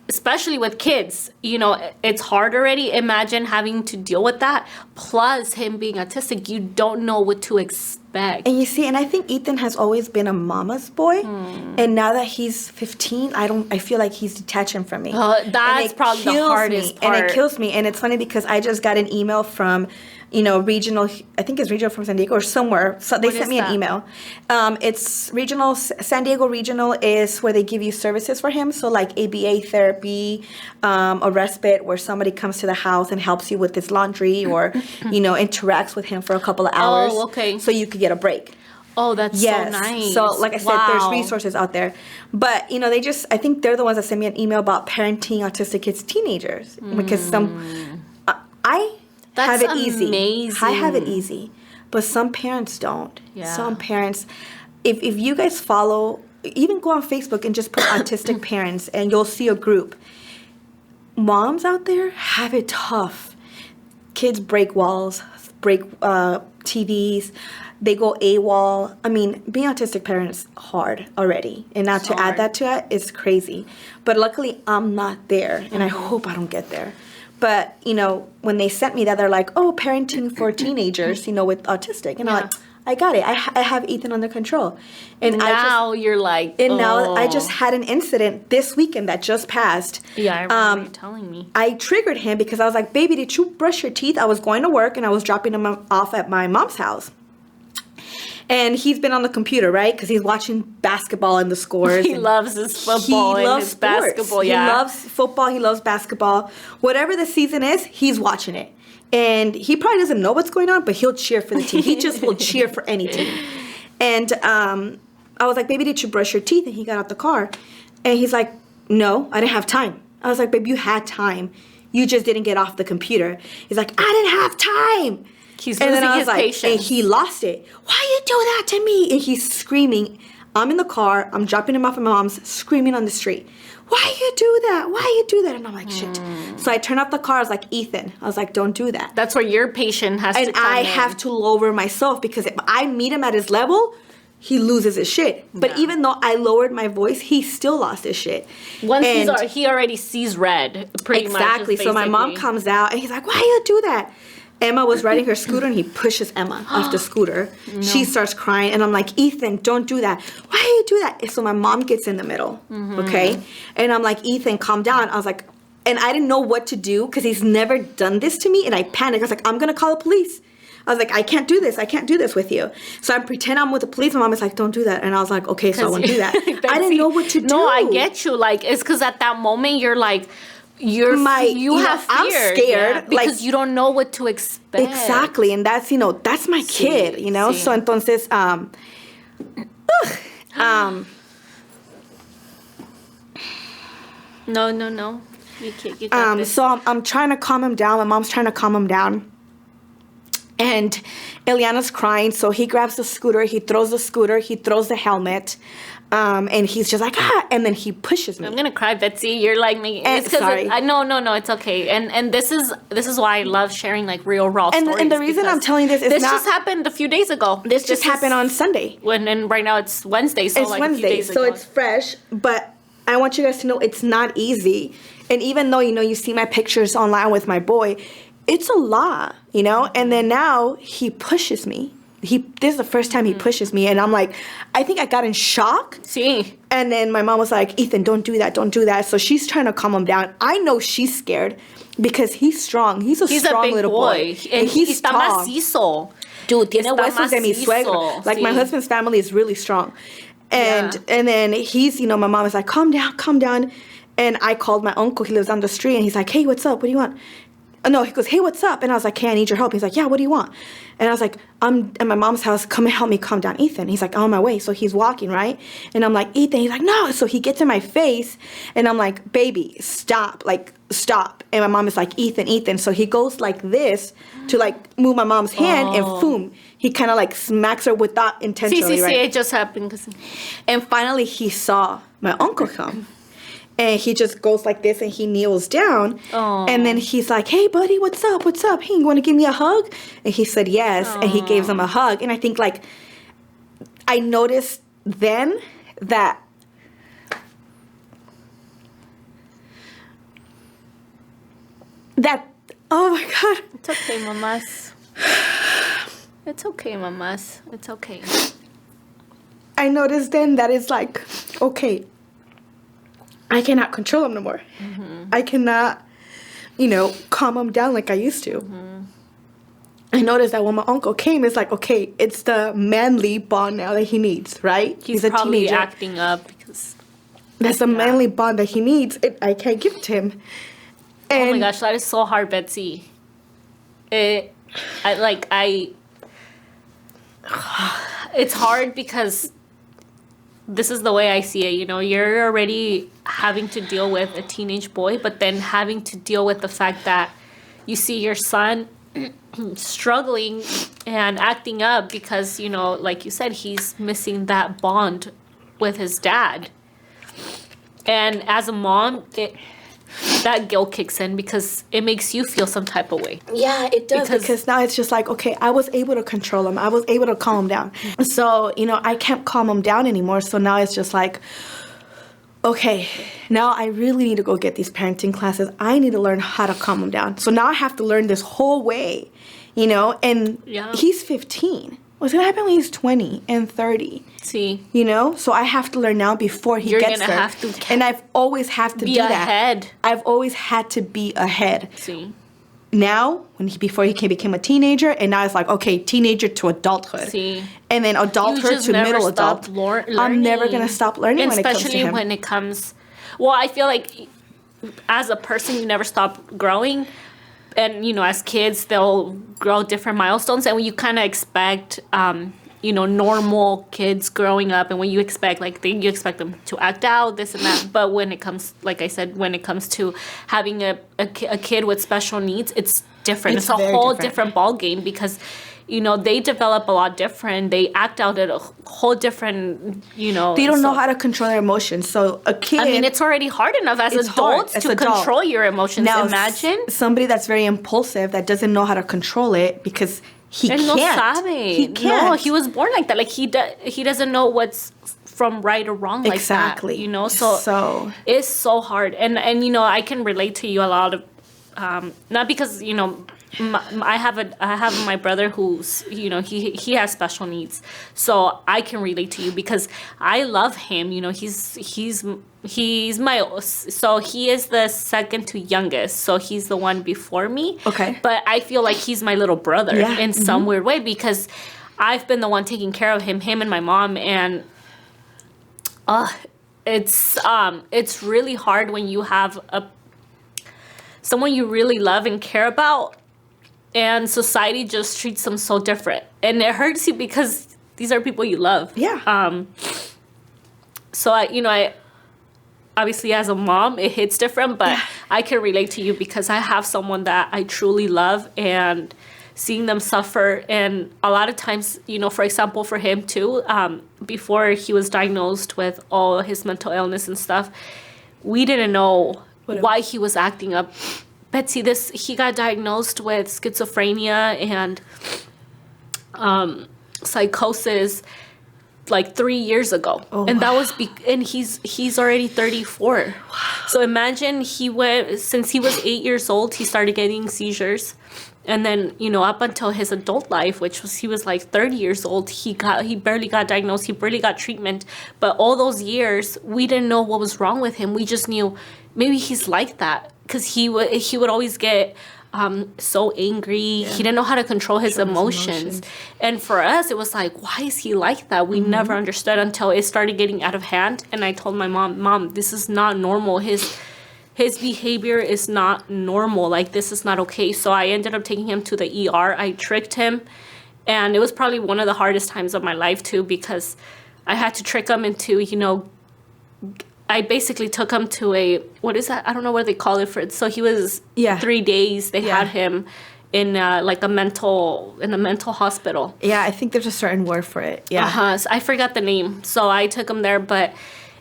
Especially with kids, you know, it's hard already. Imagine having to deal with that. Plus him being autistic, you don't know what to expect. And you see, and I think Ethan has always been a mama's boy. And now that he's 15, I feel like he's detaching from me. That's probably the hardest part. And it kills me. And it's funny because I just got an email from, you know, regional, I think it's regional from San Diego or somewhere. So they sent me an email. It's regional, San Diego Regional is where they give you services for him. So like ABA therapy, a respite where somebody comes to the house and helps you with his laundry or, you know, interacts with him for a couple of hours. Oh, okay. So you could get a break. Oh, that's so nice. So, like I said, there's resources out there. But, you know, I think they're the ones that sent me an email about parenting autistic kids, teenagers. Because I have it easy. Amazing. I have it easy. But some parents don't. Yeah. Some parents, if you guys follow, even go on Facebook and just put autistic parents and you'll see a group. Moms out there have it tough. Kids break walls, break TVs. They go AWOL. I mean, being autistic parents hard already. And now to add that to it is crazy. But luckily, I'm not there. And I hope I don't get there. But, you know, when they sent me that, they're like, oh, parenting for teenagers, you know, with autistic. And I'm like, I got it. I have Ethan under control. And now you're like, and now I just had an incident this weekend that just passed. Yeah, I remember you telling me. I triggered him because I was like, baby, did you brush your teeth? I was going to work and I was dropping him off at my mom's house. And he's been on the computer, right? Because he's watching basketball and the scores. He loves his football and his basketball, yeah. He loves football. He loves basketball. Whatever the season is, he's watching it. And he probably doesn't know what's going on, but he'll cheer for the team. He just will cheer for any team. And I was like, baby, did you brush your teeth? And he got out the car. And he's like, no, I didn't have time. I was like, babe, you had time. You just didn't get off the computer. He's like, I didn't have time. He's losing his patience. And he lost it. Why you do that to me? And he's screaming. I'm in the car. I'm dropping him off at my mom's, screaming on the street. Why you do that? Why you do that? And I'm like, shit. So I turn off the car. I was like, Ethan. I was like, don't do that. That's where your patient has to come in. And I have to lower myself because if I meet him at his level, he loses his shit. But even though I lowered my voice, he still lost his shit. Once he already sees red, pretty much. Exactly. So my mom comes out and he's like, why you do that? Emma was riding her scooter and he pushes Emma off the scooter. No. She starts crying and I'm like, Ethan, don't do that. Why do you do that? And so my mom gets in the middle, okay? And I'm like, Ethan, calm down. I was like, and I didn't know what to do because he's never done this to me. And I panicked. I was like, I'm going to call the police. I was like, I can't do this. I can't do this with you. So I pretend I'm with the police. My mom is like, don't do that. And I was like, okay, so I won't do that. I didn't know what to do. No, I get you. Like, it's because at that moment you're like, you have fear. I'm scared. Because you don't know what to expect. Exactly. And that's, that's my kid, So entonces, No. You got this. So I'm trying to calm him down. My mom's trying to calm him down. And Eliana's crying, so he grabs the scooter, he throws the helmet, and he's just like, and then he pushes me. I'm gonna cry, Betsy. You're like me. Sorry. No, it's okay. And this is why I love sharing like real raw stories. And the reason I'm telling this is this just happened a few days ago. This just happened on Sunday. And right now it's Wednesday, so it's like Wednesday, a few days ago. So it's fresh. But I want you guys to know it's not easy. And even though you see my pictures online with my boy, it's a lot, And then now he pushes me. This is the first time he pushes me, and I'm like, I think I got in shock. See. And then my mom was like, Ethan, don't do that, don't do that. So she's trying to calm him down. I know she's scared because he's strong. He's a strong little boy. And he's tall. Macizo. Dude, tiene huesos de mi suegro. Like, my husband's family is really strong. And then he's, my mom is like, calm down. And I called my uncle. He lives down the street, and he's like, hey, what's up? What do you want? No, he goes, hey, what's up? And I was like, hey, I need your help. He's like, yeah, what do you want? And I was like, I'm at my mom's house. Come and help me calm down Ethan. He's like, I'm on my way. So he's walking, right? And I'm like, Ethan. He's like, no. So he gets in my face, and I'm like, baby, stop. Like, stop. And my mom is like, Ethan. So he goes like this to like move my mom's hand, and boom, he kind of like smacks her without intentionally, right? It just happened. And finally he saw my uncle come. And he just goes like this and he kneels down. Aww. And then he's like, hey, buddy, what's up? Hey, you want to give me a hug? And he said yes. Aww. And he gave him a hug. And I think, like, I noticed then that oh, my God. It's okay, mamas. It's okay, mamas. It's okay. I noticed then that it's like, okay, I cannot control him no more. I cannot, calm him down like I used to. I noticed that when my uncle came, it's like, okay, it's the manly bond now that he needs, right? He's a probably teenager. Acting up because that's the manly bond that he needs. I can't give it to him. And oh my gosh, that is so hard, Betsy. It's hard because this is the way I see it. You're already having to deal with a teenage boy, but then having to deal with the fact that you see your son struggling and acting up because, like you said, he's missing that bond with his dad. And as a mom, that guilt kicks in because it makes you feel some type of way. Yeah, it does. Because now it's just like, okay, I was able to control him. I was able to calm him down. So, I can't calm him down anymore. So now it's just like, okay, now I really need to go get these parenting classes. I need to learn how to calm him down. So now I have to learn this whole way, and he's 15. What's going to happen when he's 20 and 30? See. So I have to learn now before he gets there. You're going to have to. And I've always have to be do ahead. That. I've always had to be ahead. See. Now, before he became a teenager, and now it's like, okay, teenager to adulthood. See. And then adulthood to middle adult. I'm never going to stop learning when it comes to him. Especially when it comes... Well, I feel like as a person, you never stop growing. And, as kids, they'll grow different milestones. And when you kind of expect, normal kids growing up. And when you expect, you expect them to act out, this and that. But when it comes, like I said, when it comes to having a kid with special needs, it's different. It's a whole different ball game because, you know, they develop a lot different. They act out at a whole different, you know. They don't know how to control their emotions. So a kid. I mean, it's already hard enough as adults to control your emotions. Now, imagine somebody that's very impulsive that doesn't know how to control it because he can't. No sabe. He can't. No, he was born like that. Like he doesn't know what's from right or wrong like that. You know, so it's so hard. And you know, I can relate to you a lot of not because, you know, I have my brother who's, you know, he has special needs, so I can relate to you because I love him. You know, he's my, so he is the second to youngest, so he's the one before me. Okay. But I feel like he's my little brother in some weird way because I've been the one taking care of him and my mom, and it's really hard when you have someone you really love and care about, and society just treats them so different. And it hurts you because these are people you love. Yeah. So, I obviously as a mom, it hits different, but I can relate to you because I have someone that I truly love, and seeing them suffer. And a lot of times, you know, for example, for him too, before he was diagnosed with all his mental illness and stuff, we didn't know why he was acting up. Betsy, he got diagnosed with schizophrenia and psychosis like 3 years ago. That was and he's already 34. Wow. So imagine since he was 8 years old, he started getting seizures. And then, you know, up until his adult life, he was like 30 years old, he barely got diagnosed, he barely got treatment. But all those years, we didn't know what was wrong with him. We just knew maybe he's like that because he would always get so angry. Yeah. He didn't know how to control his emotions. And for us, it was like, why is he like that? We never understood until it started getting out of hand. And I told my mom, this is not normal. His behavior is not normal. Like, this is not okay. So I ended up taking him to the ER. I tricked him. And it was probably one of the hardest times of my life, too, because I had to trick him into, you know, I basically took him to what is that? I don't know what they call it for it. So he was 3 days. They had him in a mental hospital. Yeah, I think there's a certain word for it. Yeah. So I forgot the name. So I took him there, but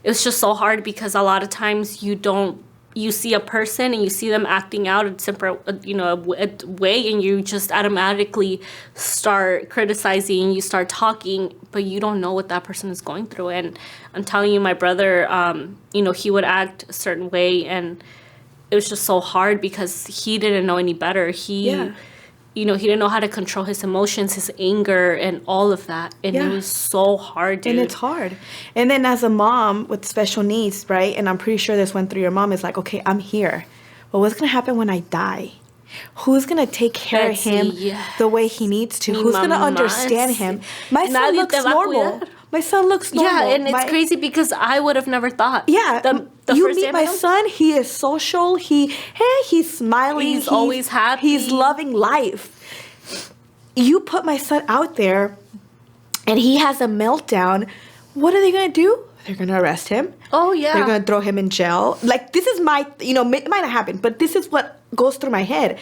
it was just so hard because a lot of times you see a person and you see them acting out in a way, and you just automatically start criticizing, you start talking, but you don't know what that person is going through. And I'm telling you, my brother, he would act a certain way, and it was just so hard because he didn't know any better. He didn't know how to control his emotions, his anger, and all of that. And it was so hard, dude. And it's hard. And then as a mom with special needs, right? And I'm pretty sure this went through your mom. Is like, okay, I'm here. But what's going to happen when I die? Who's going to take care of him the way he needs to? Who's going to understand him? My son looks normal. My son looks normal. Yeah, and it's crazy because I would have never thought. Yeah, you meet my son. He is social. He's smiling. He's always happy. He's loving life. You put my son out there, and he has a meltdown. What are they going to do? They're going to arrest him. Oh, yeah. They're going to throw him in jail. Like, this is my, it might not happen, but this is what goes through my head.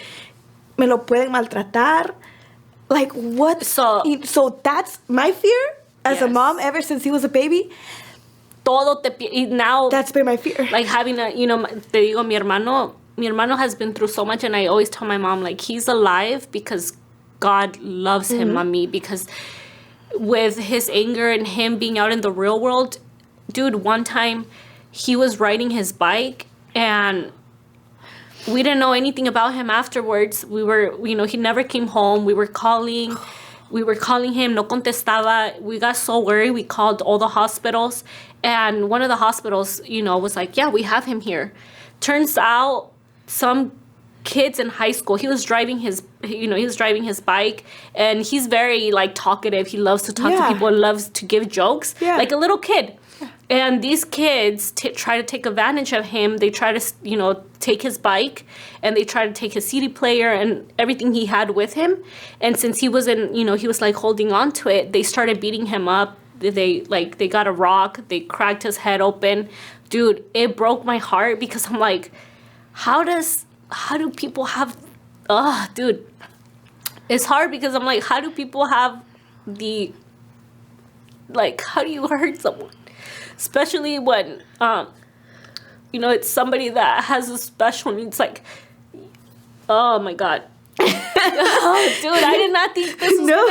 Me lo pueden maltratar. Like, what? So that's my fear. As a mom, ever since he was a baby, now that's been my fear. Like having te digo, mi hermano has been through so much, and I always tell my mom, like, he's alive because God loves him, mommy, because with his anger and him being out in the real world, dude, one time he was riding his bike and we didn't know anything about him afterwards. We were, he never came home. We were calling him, no contestaba. We got so worried. We called all the hospitals. And one of the hospitals, was like, yeah, we have him here. Turns out some kids in high school, he was driving his bike, and he's very, like, talkative. He loves to talk to people, loves to give jokes, like a little kid. And these kids try to take advantage of him. They try to, take his bike, and they try to take his CD player and everything he had with him. And since he wasn't, he was, like, holding on to it, they started beating him up. They got a rock. They cracked his head open. Dude, it broke my heart because I'm like, how do people have dude, it's hard because I'm like, how do people have how do you hurt someone? Especially when, it's somebody that has a special needs, like, oh my God. Oh, dude, I did not think this was gonna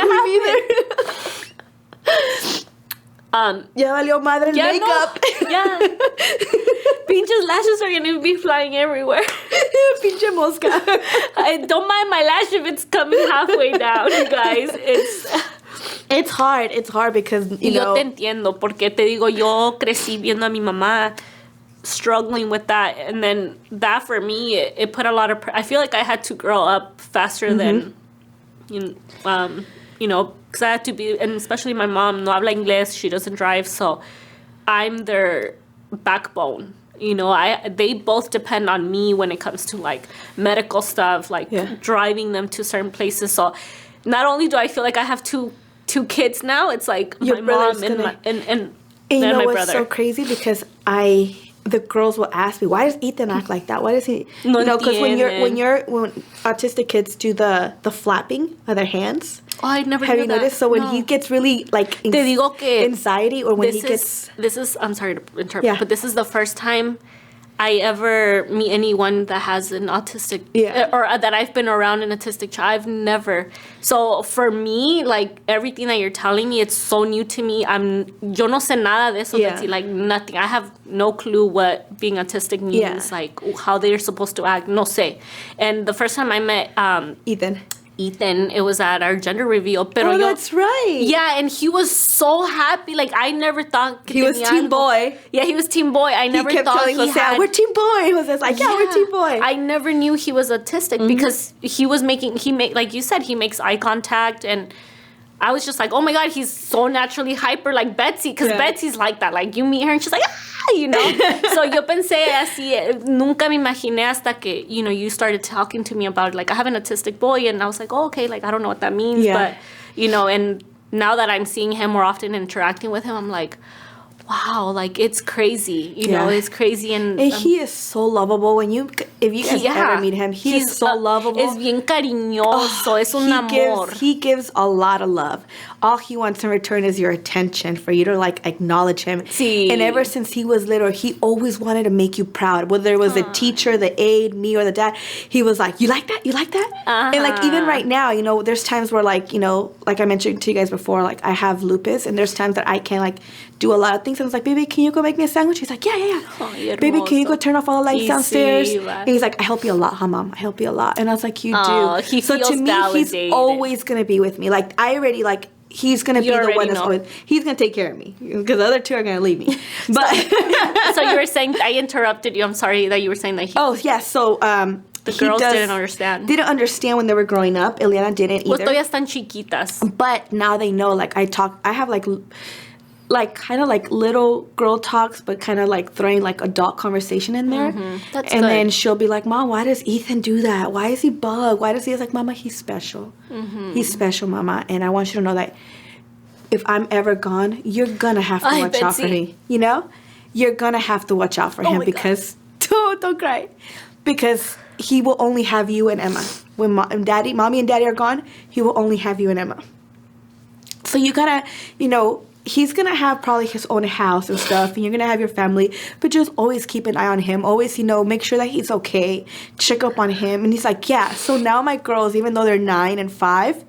happen. Ya valió madre el makeup. No. Yeah. Pinches lashes are gonna be flying everywhere. Pinche mosca. I don't mind my lash if it's coming halfway down, you guys. It's hard. It's hard because, Yo te entiendo, porque te digo, yo crecí viendo a mi mamá struggling with that, and then that for me, it put a lot of I feel like I had to grow up faster than, because I had to be, and especially my mom, no habla inglés, she doesn't drive, so I'm their backbone. They both depend on me when it comes to like medical stuff, like driving them to certain places. So not only do I feel like I have two kids now, it's like your my mom and you know my what's brother. So crazy because the girls will ask me, why does Ethan act like that? Why does he? No, because when autistic kids do the flapping of their hands. Oh, I never have knew you noticed? So when he gets really like anxiety, or when he gets this is I'm sorry to interrupt, but this is the first time I ever meet anyone that has an autistic or that I've been around an autistic child. I've never. So for me, like everything that you're telling me, it's so new to me. Yo no sé nada de eso, Betsy, like nothing. I have no clue what being autistic means, like how they're supposed to act. No sé. And the first time I met Ethan, it was at our gender reveal. Pero that's right. Yeah, and he was so happy. Like, I never thought... He was team boy. Yeah, he was team boy. I never thought he had... we're team boy. Jose's like, we're team boy. I never knew he was autistic because he was like you said, he makes eye contact, and I was just like, oh my God, he's so naturally hyper like Betsy, because Betsy's like that. Like, you meet her and she's like, So yo pensé así, nunca me imaginé hasta que, you started talking to me about it. Like, I have an autistic boy, and I was like, oh, okay, like, I don't know what that means. But, and now that I'm seeing him more often, interacting with him, I'm like, wow, like, it's crazy. It's crazy. And he is so lovable. If you guys ever meet him, he's so lovable. Es bien cariñoso. Es un amor. He gives a lot of love. All he wants in return is your attention, for you to, like, acknowledge him. Sí. And ever since he was little, he always wanted to make you proud. Whether it was the teacher, the aide, me, or the dad, he was like, you like that? You like that? And, like, even right now, there's times where, like, like I mentioned to you guys before, like, I have lupus, and there's times that I can't, like, do a lot of things. And I was like, baby, can you go make me a sandwich? He's like, yeah. Oh, baby, can you go turn off all the lights downstairs? And he's like, I help you a lot, huh, Mom? I help you a lot. And I was like, you do. He so feels to me, validated. He's always going to be with me. Like, I already, like, he's going to be the one that's always, he's going to take care of me. Because the other two are going to leave me. But so you were saying, I interrupted you. I'm sorry that you were saying that he... Oh, yeah. So, the girls didn't understand. Didn't understand when they were growing up. Eliana didn't either. Pues todavía están chiquitas. But now they know. Like, I have, like kind of like little girl talks, but kind of like throwing like adult conversation in there. That's and good. Then she'll be like, Mom, why does Ethan do that? Why is he bug? Why does he? I was like, Mama, he's special. He's special, Mama. And I want you to know that if I'm ever gone, you're gonna have to watch out for me. You're gonna have to watch out for him because don't cry, because he will only have you and Emma. When mommy and daddy are gone, he will only have you and Emma. So you gotta, he's going to have probably his own house and stuff, and you're going to have your family, but just always keep an eye on him. Always, make sure that he's okay. Check up on him. And he's like, yeah. So now my girls, even though they're 9 and 5,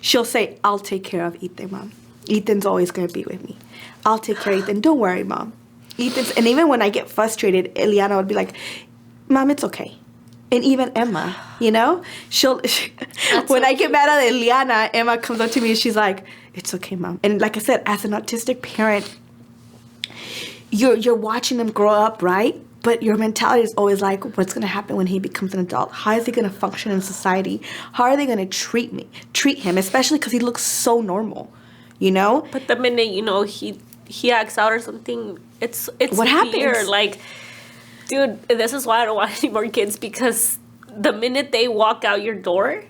she'll say, I'll take care of Ethan, Mom. Ethan's always going to be with me. I'll take care of Ethan. Don't worry, Mom. And even when I get frustrated, Eliana would be like, Mom, it's okay. And even Emma, she'll when I get mad at Eliana, Emma comes up to me and she's like, it's okay, Mom. And like I said, as an autistic parent, you're watching them grow up, right? But your mentality is always like, what's going to happen when he becomes an adult? How is he going to function in society? How are they going to treat him, especially because he looks so normal, But the minute, he acts out or something, it's what happens? Like, dude, this is why I don't want any more kids, because the minute they walk out your door,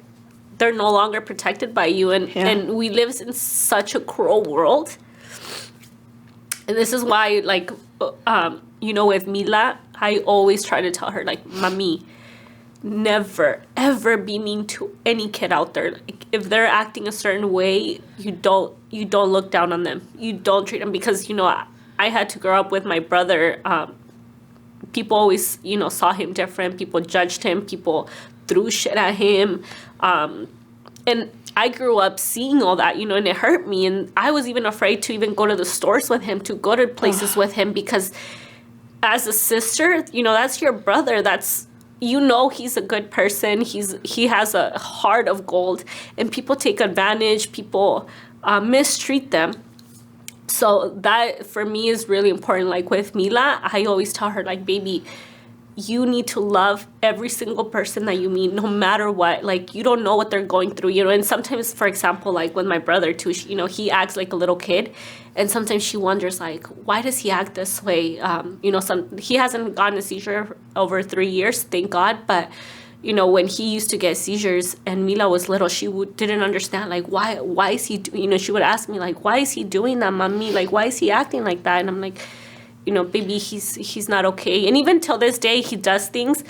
they're no longer protected by you. And we live in such a cruel world. And this is why, with Mila, I always try to tell her, like, Mami, never, ever be mean to any kid out there. Like, if they're acting a certain way, you don't look down on them. You don't treat them, because, I had to grow up with my brother. People always, saw him different. People judged him. People threw shit at him. And I grew up seeing all that, and it hurt me. And I was even afraid to even go to the stores with him, to go to places with him, because as a sister, that's your brother. That's, he's a good person. He has a heart of gold, and people take advantage. People mistreat them. So that for me is really important. Like with Mila, I always tell her, like, baby, you need to love every single person that you meet, no matter what. Like, you don't know what they're going through, and sometimes, for example, like with my brother too, he acts like a little kid, and sometimes she wonders, like, why does he act this way? He hasn't gotten a seizure over 3 years, thank God, but when he used to get seizures and Mila was little, she didn't understand, like, why is he, she would ask me, like, why is he doing that, mommy? Like, why is he acting like that? And I'm like, baby, he's not okay. And even till this day, he does things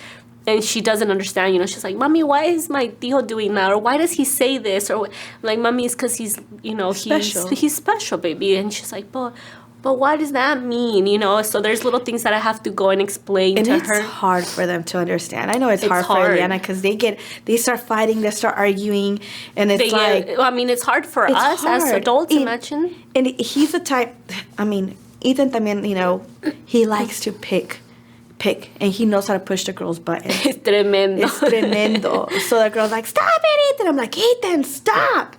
and she doesn't understand. She's like, mommy, why is my tío doing that? Or why does he say this? Or I'm like, mommy, it's because he's, special. He's special, baby. And she's like, but what does that mean? So there's little things that I have to go and explain to her. And it's hard for them to understand. I know it's hard for Eliana, because they start fighting, they start arguing, and it's it's hard for us as adults, imagine. And he's the type, Ethan también, he likes to pick, and he knows how to push the girl's button. It's tremendo. So the girl's like, stop it, Ethan. I'm like, Ethan, stop.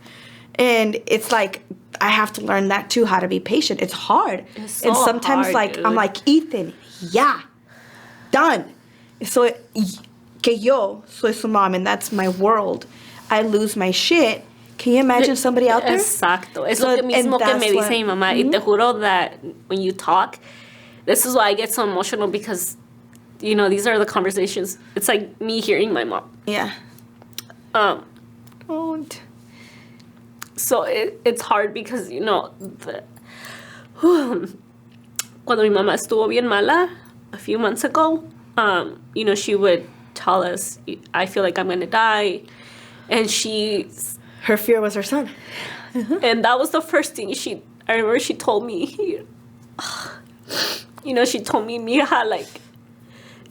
And it's like, I have to learn that too, how to be patient. It's hard. It's so and sometimes hard, dude. I'm like, Ethan, yeah, done. So que yo soy su mom, and that's my world. I lose my shit. Can you imagine somebody out there? Exacto. Es lo mismo que me dice mi mamá. Mm-hmm. Y te juro that when you talk, this is why I get so emotional, because, these are the conversations. It's like me hearing my mom. Yeah. So it's hard because, cuando mi mamá estuvo bien mala a few months ago, she would tell us, I feel like I'm going to die. And her fear was her son. And that was the first thing I remember she told me, she told me, mija, like,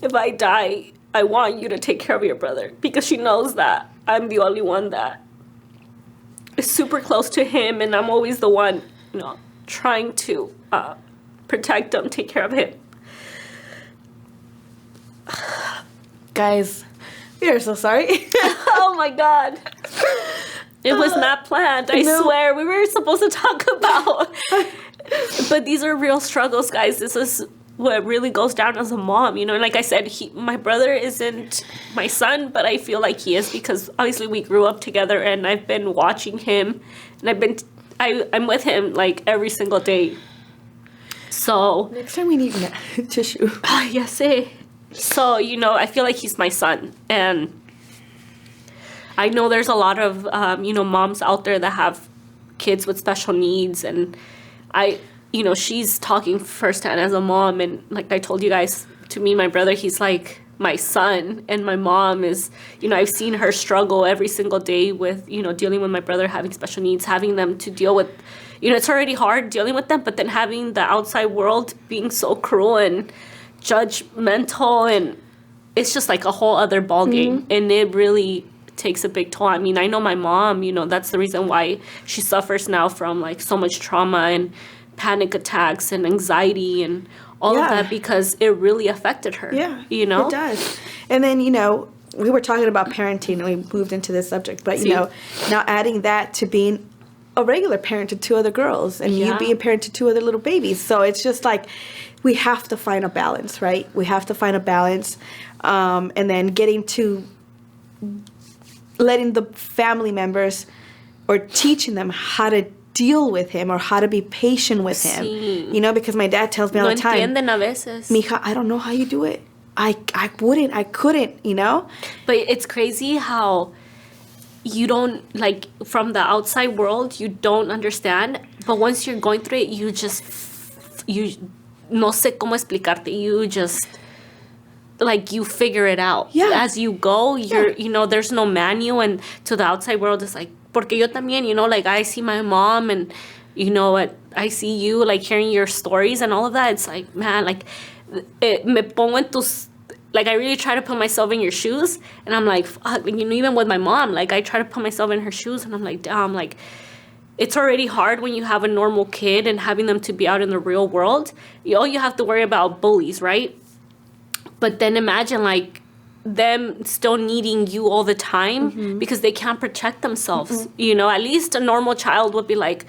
if I die, I want you to take care of your brother, because she knows that I'm the only one that is super close to him, and I'm always the one, trying to protect him, take care of him. Guys, we are so sorry. Oh my God. It was not planned. I swear. We were supposed to talk about. But these are real struggles, guys. This is what really goes down as a mom. And like I said, my brother isn't my son, but I feel like he is, because obviously we grew up together, and I've been watching him, and I'm with him like every single day. So next time we need tissue. Yes, eh. So, I feel like he's my son, and I know there's a lot of, moms out there that have kids with special needs, and she's talking firsthand as a mom, and like I told you guys, to me, my brother, he's like my son, and my mom is, I've seen her struggle every single day with, dealing with my brother having special needs, having them to deal with, it's already hard dealing with them, but then having the outside world being so cruel and judgmental, and it's just like a whole other ballgame. Mm-hmm. And it really takes a big toll. I mean, I know my mom, that's the reason why she suffers now from like so much trauma and panic attacks and anxiety and all of that, because it really affected her. Yeah, it does. And then, we were talking about parenting, and we moved into this subject, but, now adding that to being a regular parent to 2 other girls, and you being a parent to 2 other little babies. So it's just like, we have to find a balance, right? We have to find a balance. And then getting to letting the family members, or teaching them how to deal with him, or how to be patient with him. Because my dad tells me all the time, entienden a veces. Mija, I don't know how you do it. I couldn't, But it's crazy how you don't, like, from the outside world, you don't understand. But once you're going through it, you no sé cómo explicarte. like you figure it out. As you go, there's no manual, and to the outside world it's like, porque yo también, like I see my mom, and I see you, like hearing your stories and all of that. It's like, man, like me pongo en tus, like I really try to put myself in your shoes, and I'm like, fuck, even with my mom, like I try to put myself in her shoes, and I'm like, damn, like it's already hard when you have a normal kid and having them to be out in the real world. All you have to worry about bullies, right? But then imagine like them still needing you all the time because they can't protect themselves. At least a normal child would be like,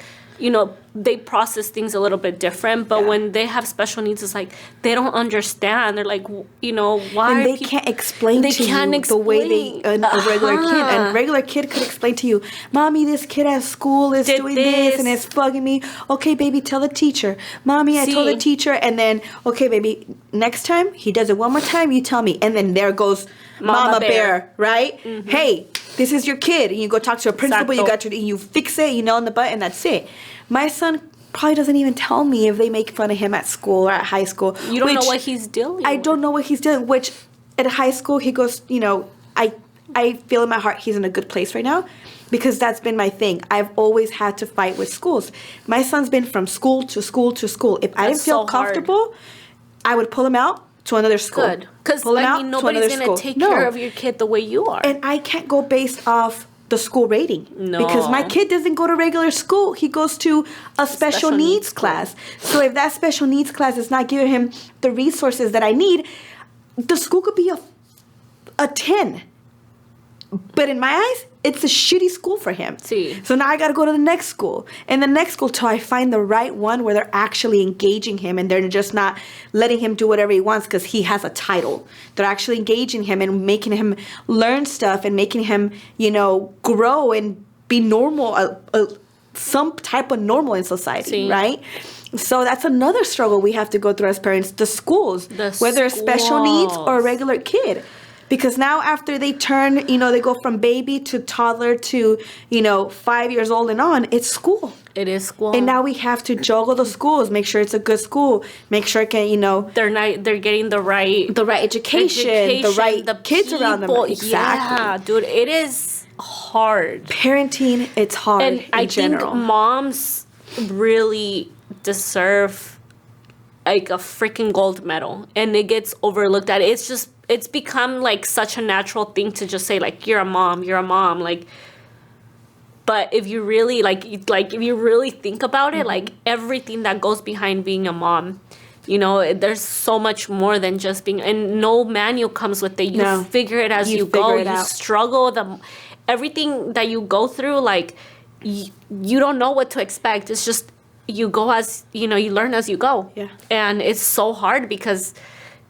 they process things a little bit different. But when they have special needs, it's like they don't understand. They're like, why? And they can't explain to you the way a regular kid. And a regular kid could explain to you, Mommy, this kid at school is doing this and it's bugging me. Okay, baby, tell the teacher. Mommy, I told the teacher. And then, okay, baby, next time he does it one more time, you tell me. And then there goes Mama Bear, right? Hey, this is your kid. And you go talk to a principal, you fix it, on the butt, and that's it. My son probably doesn't even tell me if they make fun of him at school or at high school. You don't know what he's doing. I don't know what he's doing, which at high school he goes, I feel in my heart he's in a good place right now because that's been my thing. I've always had to fight with schools. My son's been from school to school to school. If I didn't feel comfortable, I would pull him out to another school. Good. Because, nobody's going to take care of your kid the way you are. And I can't go based off the school rating. No. Because my kid doesn't go to regular school. He goes to a special needs class. So if that special needs class is not giving him the resources that I need, the school could be a 10. But in my eyes, it's a shitty school for him. See. So now I got to go to the next school. And the next school till I find the right one where they're actually engaging him and they're just not letting him do whatever he wants because he has a title. They're actually engaging him and making him learn stuff and making him, grow and be normal, some type of normal in society, right? So that's another struggle we have to go through as parents. The schools, whether it's special needs or a regular kid. Because now after they turn, they go from baby to toddler to, 5 years old and on, it's school. It is school. And now we have to juggle the schools, make sure it's a good school, make sure it can, they're getting the right education, the right kids around them. Exactly. Yeah, dude, it is hard. Parenting, it's hard and in general. Think moms really deserve like a freaking gold medal, and it gets overlooked at. It's become like such a natural thing to just say like you're a mom, like. But if you really if you really think about it, like everything that goes behind being a mom, there's so much more than just being. And no manual comes with it. You figure it as you go. You struggle. Everything that you go through, like you don't know what to expect. It's just you go as you learn as you go. Yeah. And it's so hard because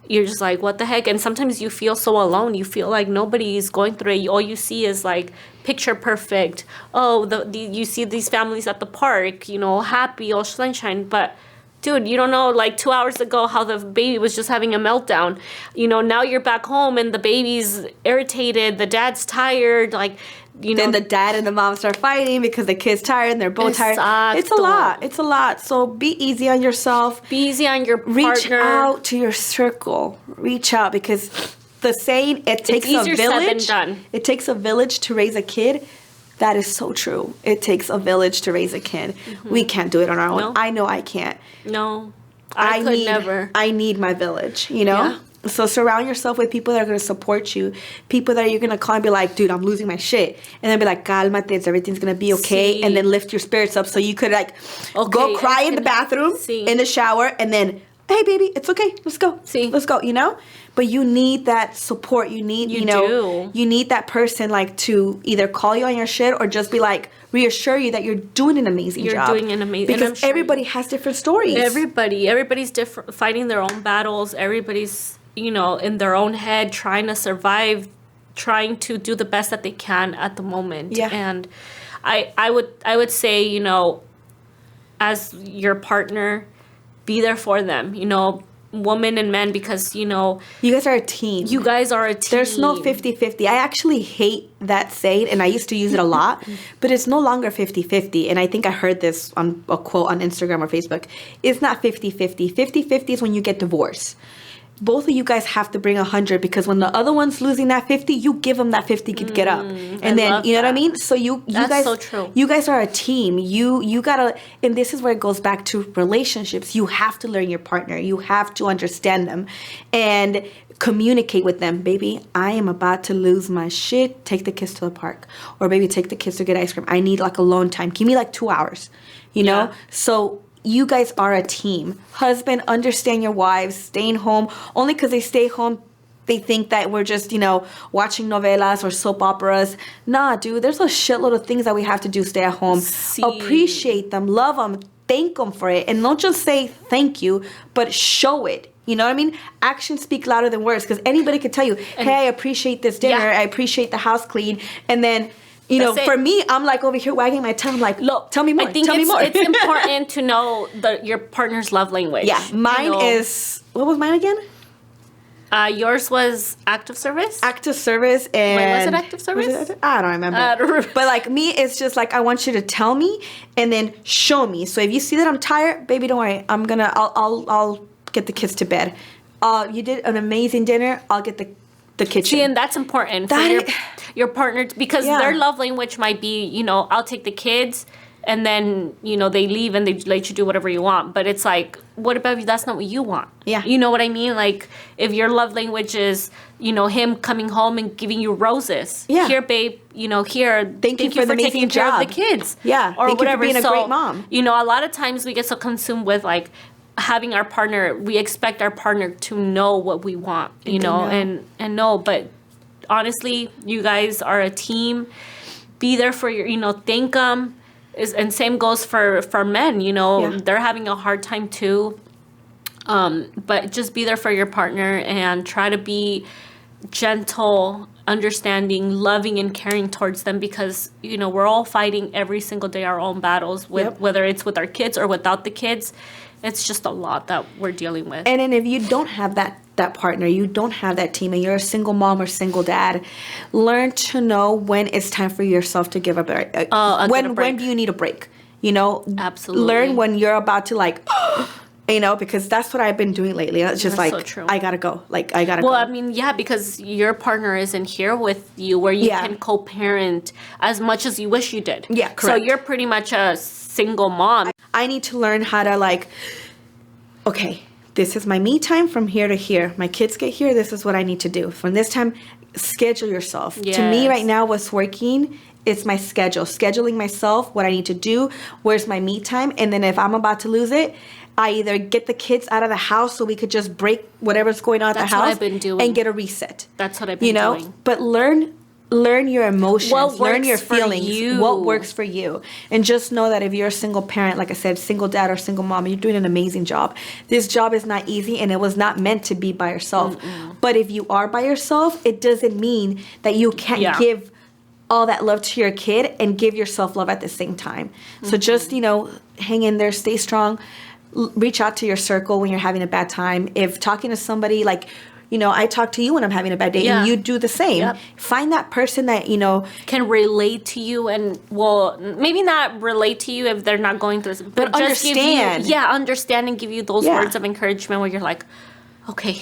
you're just like, what the heck? And sometimes you feel so alone. You feel like nobody's going through it. All you see is like picture perfect. Oh, you see these families at the park, happy, all sunshine. But dude, you don't know like 2 hours ago how the baby was just having a meltdown. Now you're back home and the baby's irritated. The dad's tired. Like, then the dad and the mom start fighting because the kid's tired and they're both tired. It's a lot. So be easy on yourself. Be easy on your partner. Reach out to your circle. Reach out because the saying, it takes a village. Said than done. It takes a village to raise a kid. That is so true. It takes a village to raise a kid. Mm-hmm. We can't do it on our own. No. I know I can't. No. I could never. I need my village, Yeah. So surround yourself with people that are going to support you. People that you're going to call and be like, dude, I'm losing my shit. And then be like, cálmate, everything's going to be okay. Sí. And then lift your spirits up so you could go cry in the bathroom, in the shower, and then, hey, baby, it's okay. Let's go. Sí. Let's go, But you need that support. You need, you need that person to either call you on your shit or just be reassure you that you're doing an amazing job. You're doing an amazing job. Because everybody has different stories. Everybody's different, fighting their own battles. Everybody's, in their own head, trying to survive, trying to do the best that they can at the moment. Yeah. And I would say, as your partner, be there for them, women and men, because, you guys are a team. You guys are a team. There's no 50-50. I actually hate that saying, and I used to use it a lot, but it's no longer 50-50. And I think I heard this on a quote on Instagram or Facebook. It's not 50-50. 50-50 is when you get divorced. both of you guys have to bring 100, because when the other one's losing that 50, you give them that 50 to get up. And then, you know what I mean? So you guys, so true. You guys are a team. You gotta, and this is where it goes back to relationships. You have to learn your partner. You have to understand them and communicate with them. Baby, I am about to lose my shit. Take the kids to the park. Or baby, take the kids to get ice cream. I need like alone time. Give me like 2 hours, you know? So you guys are a team. Husband, understand your wives staying home. Only because they stay home, they think that we're just, you know, watching novelas or soap operas. Nah, dude, there's a shitload of things that we have to do stay at home. Appreciate them, love them, thank them for it. And don't just say thank you, but show it. You know what I mean? Actions speak louder than words, because anybody could tell you, hey, I appreciate this dinner. I appreciate the house clean. And then, you know, for me, I'm like over here wagging my tongue, like, look, tell me more. I think it's important to know your partner's love language. Yeah, mine is, what was mine again? Yours was act of service? Act of service. And wait, was it act of service? I don't remember. But like me, it's just like, I want you to tell me and then show me. So if you see that I'm tired, baby, don't worry. I'll get the kids to bed. You did an amazing dinner. I'll get the kitchen. See, and that's important for your partner, because their love language might be, you know, I'll take the kids, and then, you know, they leave and they let you do whatever you want. But it's like, what about if that's not what you want? Yeah. You know what I mean? Like, if your love language is, you know, him coming home and giving you roses. Yeah. Here, babe, you know, here, thank you for taking care of the kids. Yeah. Or thank whatever. You for being a great mom. You know, a lot of times we get so consumed with, like, having our partner, we expect our partner to know what we want, you know, and no, but honestly, you guys are a team. Be there for your, you know, thank them. And same goes for men, you know, they're having a hard time too. But just be there for your partner and try to be gentle, understanding, loving, and caring towards them, because, you know, we're all fighting every single day our own battles, with whether it's with our kids or without the kids. It's just a lot that we're dealing with. And then if you don't have that partner, you don't have that team, and you're a single mom or single dad, learn to know when it's time for yourself to give a break. When do you need a break? You know, absolutely. Learn when you're about to, like, you know, because that's what I've been doing lately. It's just like, so true. I gotta go. Like, I gotta go. Well, I mean, yeah, because your partner isn't here with you where you can co-parent as much as you wish you did. Yeah, correct. So you're pretty much a single mom. I need to learn how to, like, okay, this is my me time from here to here. My kids get here, this is what I need to do. From this time, schedule yourself. Yes. To me right now, what's working is my schedule. Scheduling myself, what I need to do, where's my me time. And then if I'm about to lose it, I either get the kids out of the house so we could just break whatever's going on at the house. That's what I've been doing. And get a reset. That's what I've been doing. But learn your emotions, learn your feelings, what works for you. And just know that if you're a single parent, like I said, single dad or single mom, you're doing an amazing job. This job is not easy, and it was not meant to be by yourself. But if you are by yourself, it doesn't mean that you can't give all that love to your kid and give yourself love at the same time. So just, you know, hang in there, stay strong, reach out to your circle when you're having a bad time. If talking to somebody, like, you know, I talk to you when I'm having a bad day, and you do the same. Find that person that, you know, can relate to you, and, well, maybe not relate to you if they're not going through this, but just understand. Give you, understand and give you those words of encouragement where you're like, okay,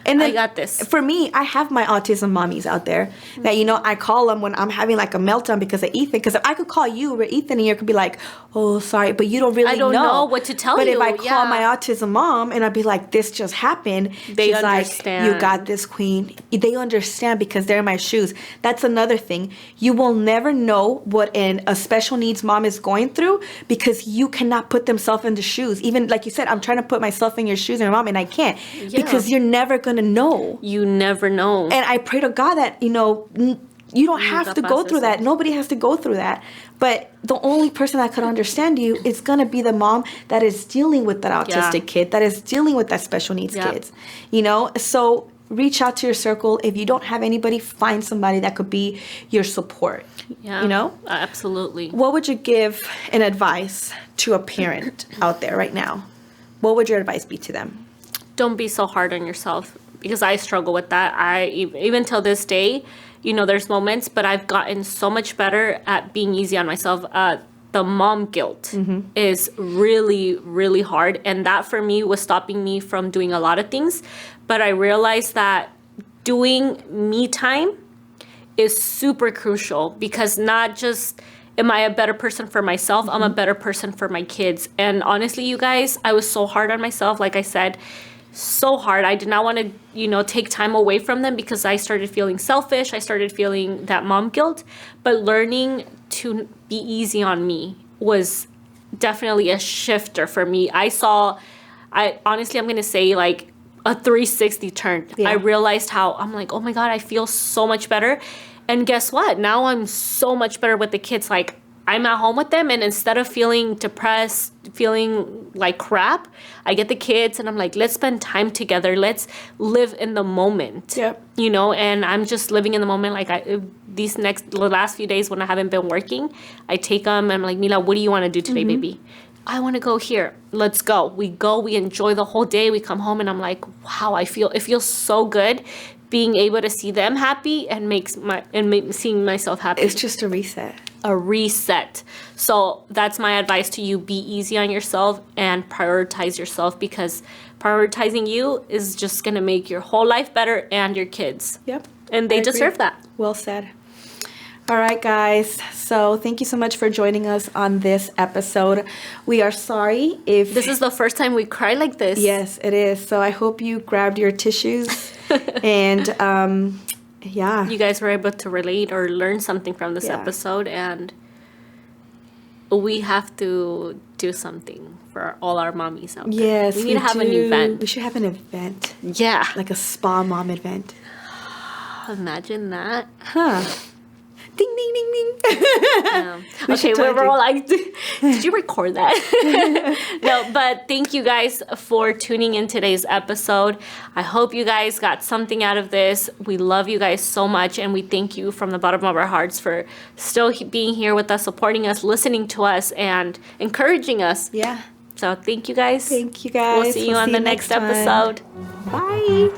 and then, I got this. For me, I have my autism mommies out there that, you know, I call them when I'm having like a meltdown because of Ethan. Because if I could call you or Ethan, and you could be like, oh, sorry, but you don't really know. I don't know what to tell you. But if I call my autism mom and I'd be like, this just happened, they she's understand. Like, you got this, queen. They understand because they're in my shoes. That's another thing. You will never know what a special needs mom is going through, because you cannot put themselves in the shoes. Even like you said, I'm trying to put myself in your shoes, and your mom, and I can't, because you're never gonna know. You never know. And I pray to God that, you know, you don't have to go through that. Nobody has to go through that. But the only person that could understand you is gonna be the mom that is dealing with that autistic kid, that is dealing with that special needs kids. You know, so reach out to your circle. If you don't have anybody, find somebody that could be your support. Yeah, you know, absolutely. What would you give an advice to a parent out there right now? What would your advice be to them? Don't be so hard on yourself, because I struggle with that. I even till this day, you know, there's moments, but I've gotten so much better at being easy on myself. The the mom guilt is really, really hard. And that for me was stopping me from doing a lot of things. But I realized that doing me time is super crucial, because not just am I a better person for myself, I'm a better person for my kids. And honestly, you guys, I was so hard on myself. Like I said, so hard. I did not want to, take time away from them, because I started feeling selfish. I started feeling that mom guilt. But learning to be easy on me was definitely a shifter for me. Honestly, I'm going to say like a 360 turn. Yeah. I realized how I'm like, oh my God, I feel so much better. And guess what? Now I'm so much better with the kids. Like, I'm at home with them, and instead of feeling depressed, feeling like crap, I get the kids and I'm like, let's spend time together. Let's live in the moment. Yep. And I'm just living in the moment. Like the last few days when I haven't been working, I take them and I'm like, Mila, what do you want to do today, baby? I want to go here. Let's go. We enjoy the whole day. We come home and I'm like, wow, it feels so good being able to see them happy and seeing myself happy. It's just a reset. A reset. So that's my advice to you. Be easy on yourself and prioritize yourself, because prioritizing you is just going to make your whole life better and your kids. Yep. And they deserve that. Well said. All right, guys. So thank you so much for joining us on this episode. We are sorry if... This is the first time we cry like this. Yes, it is. So I hope you grabbed your tissues and... yeah. You guys were able to relate or learn something from this episode, and we have to do something for all our mommies out there. Yes, we need to have an event. We should have an event. Yeah. Like a spa mom event. Imagine that. Huh. Ding, ding, ding, ding. Yeah. Okay, we're all like, did you record that? No, but thank you guys for tuning in today's episode. I hope you guys got something out of this. We love you guys so much, and we thank you from the bottom of our hearts for still being here with us, supporting us, listening to us, and encouraging us. Yeah. So thank you guys. Thank you guys. We'll see you on the next episode. Bye.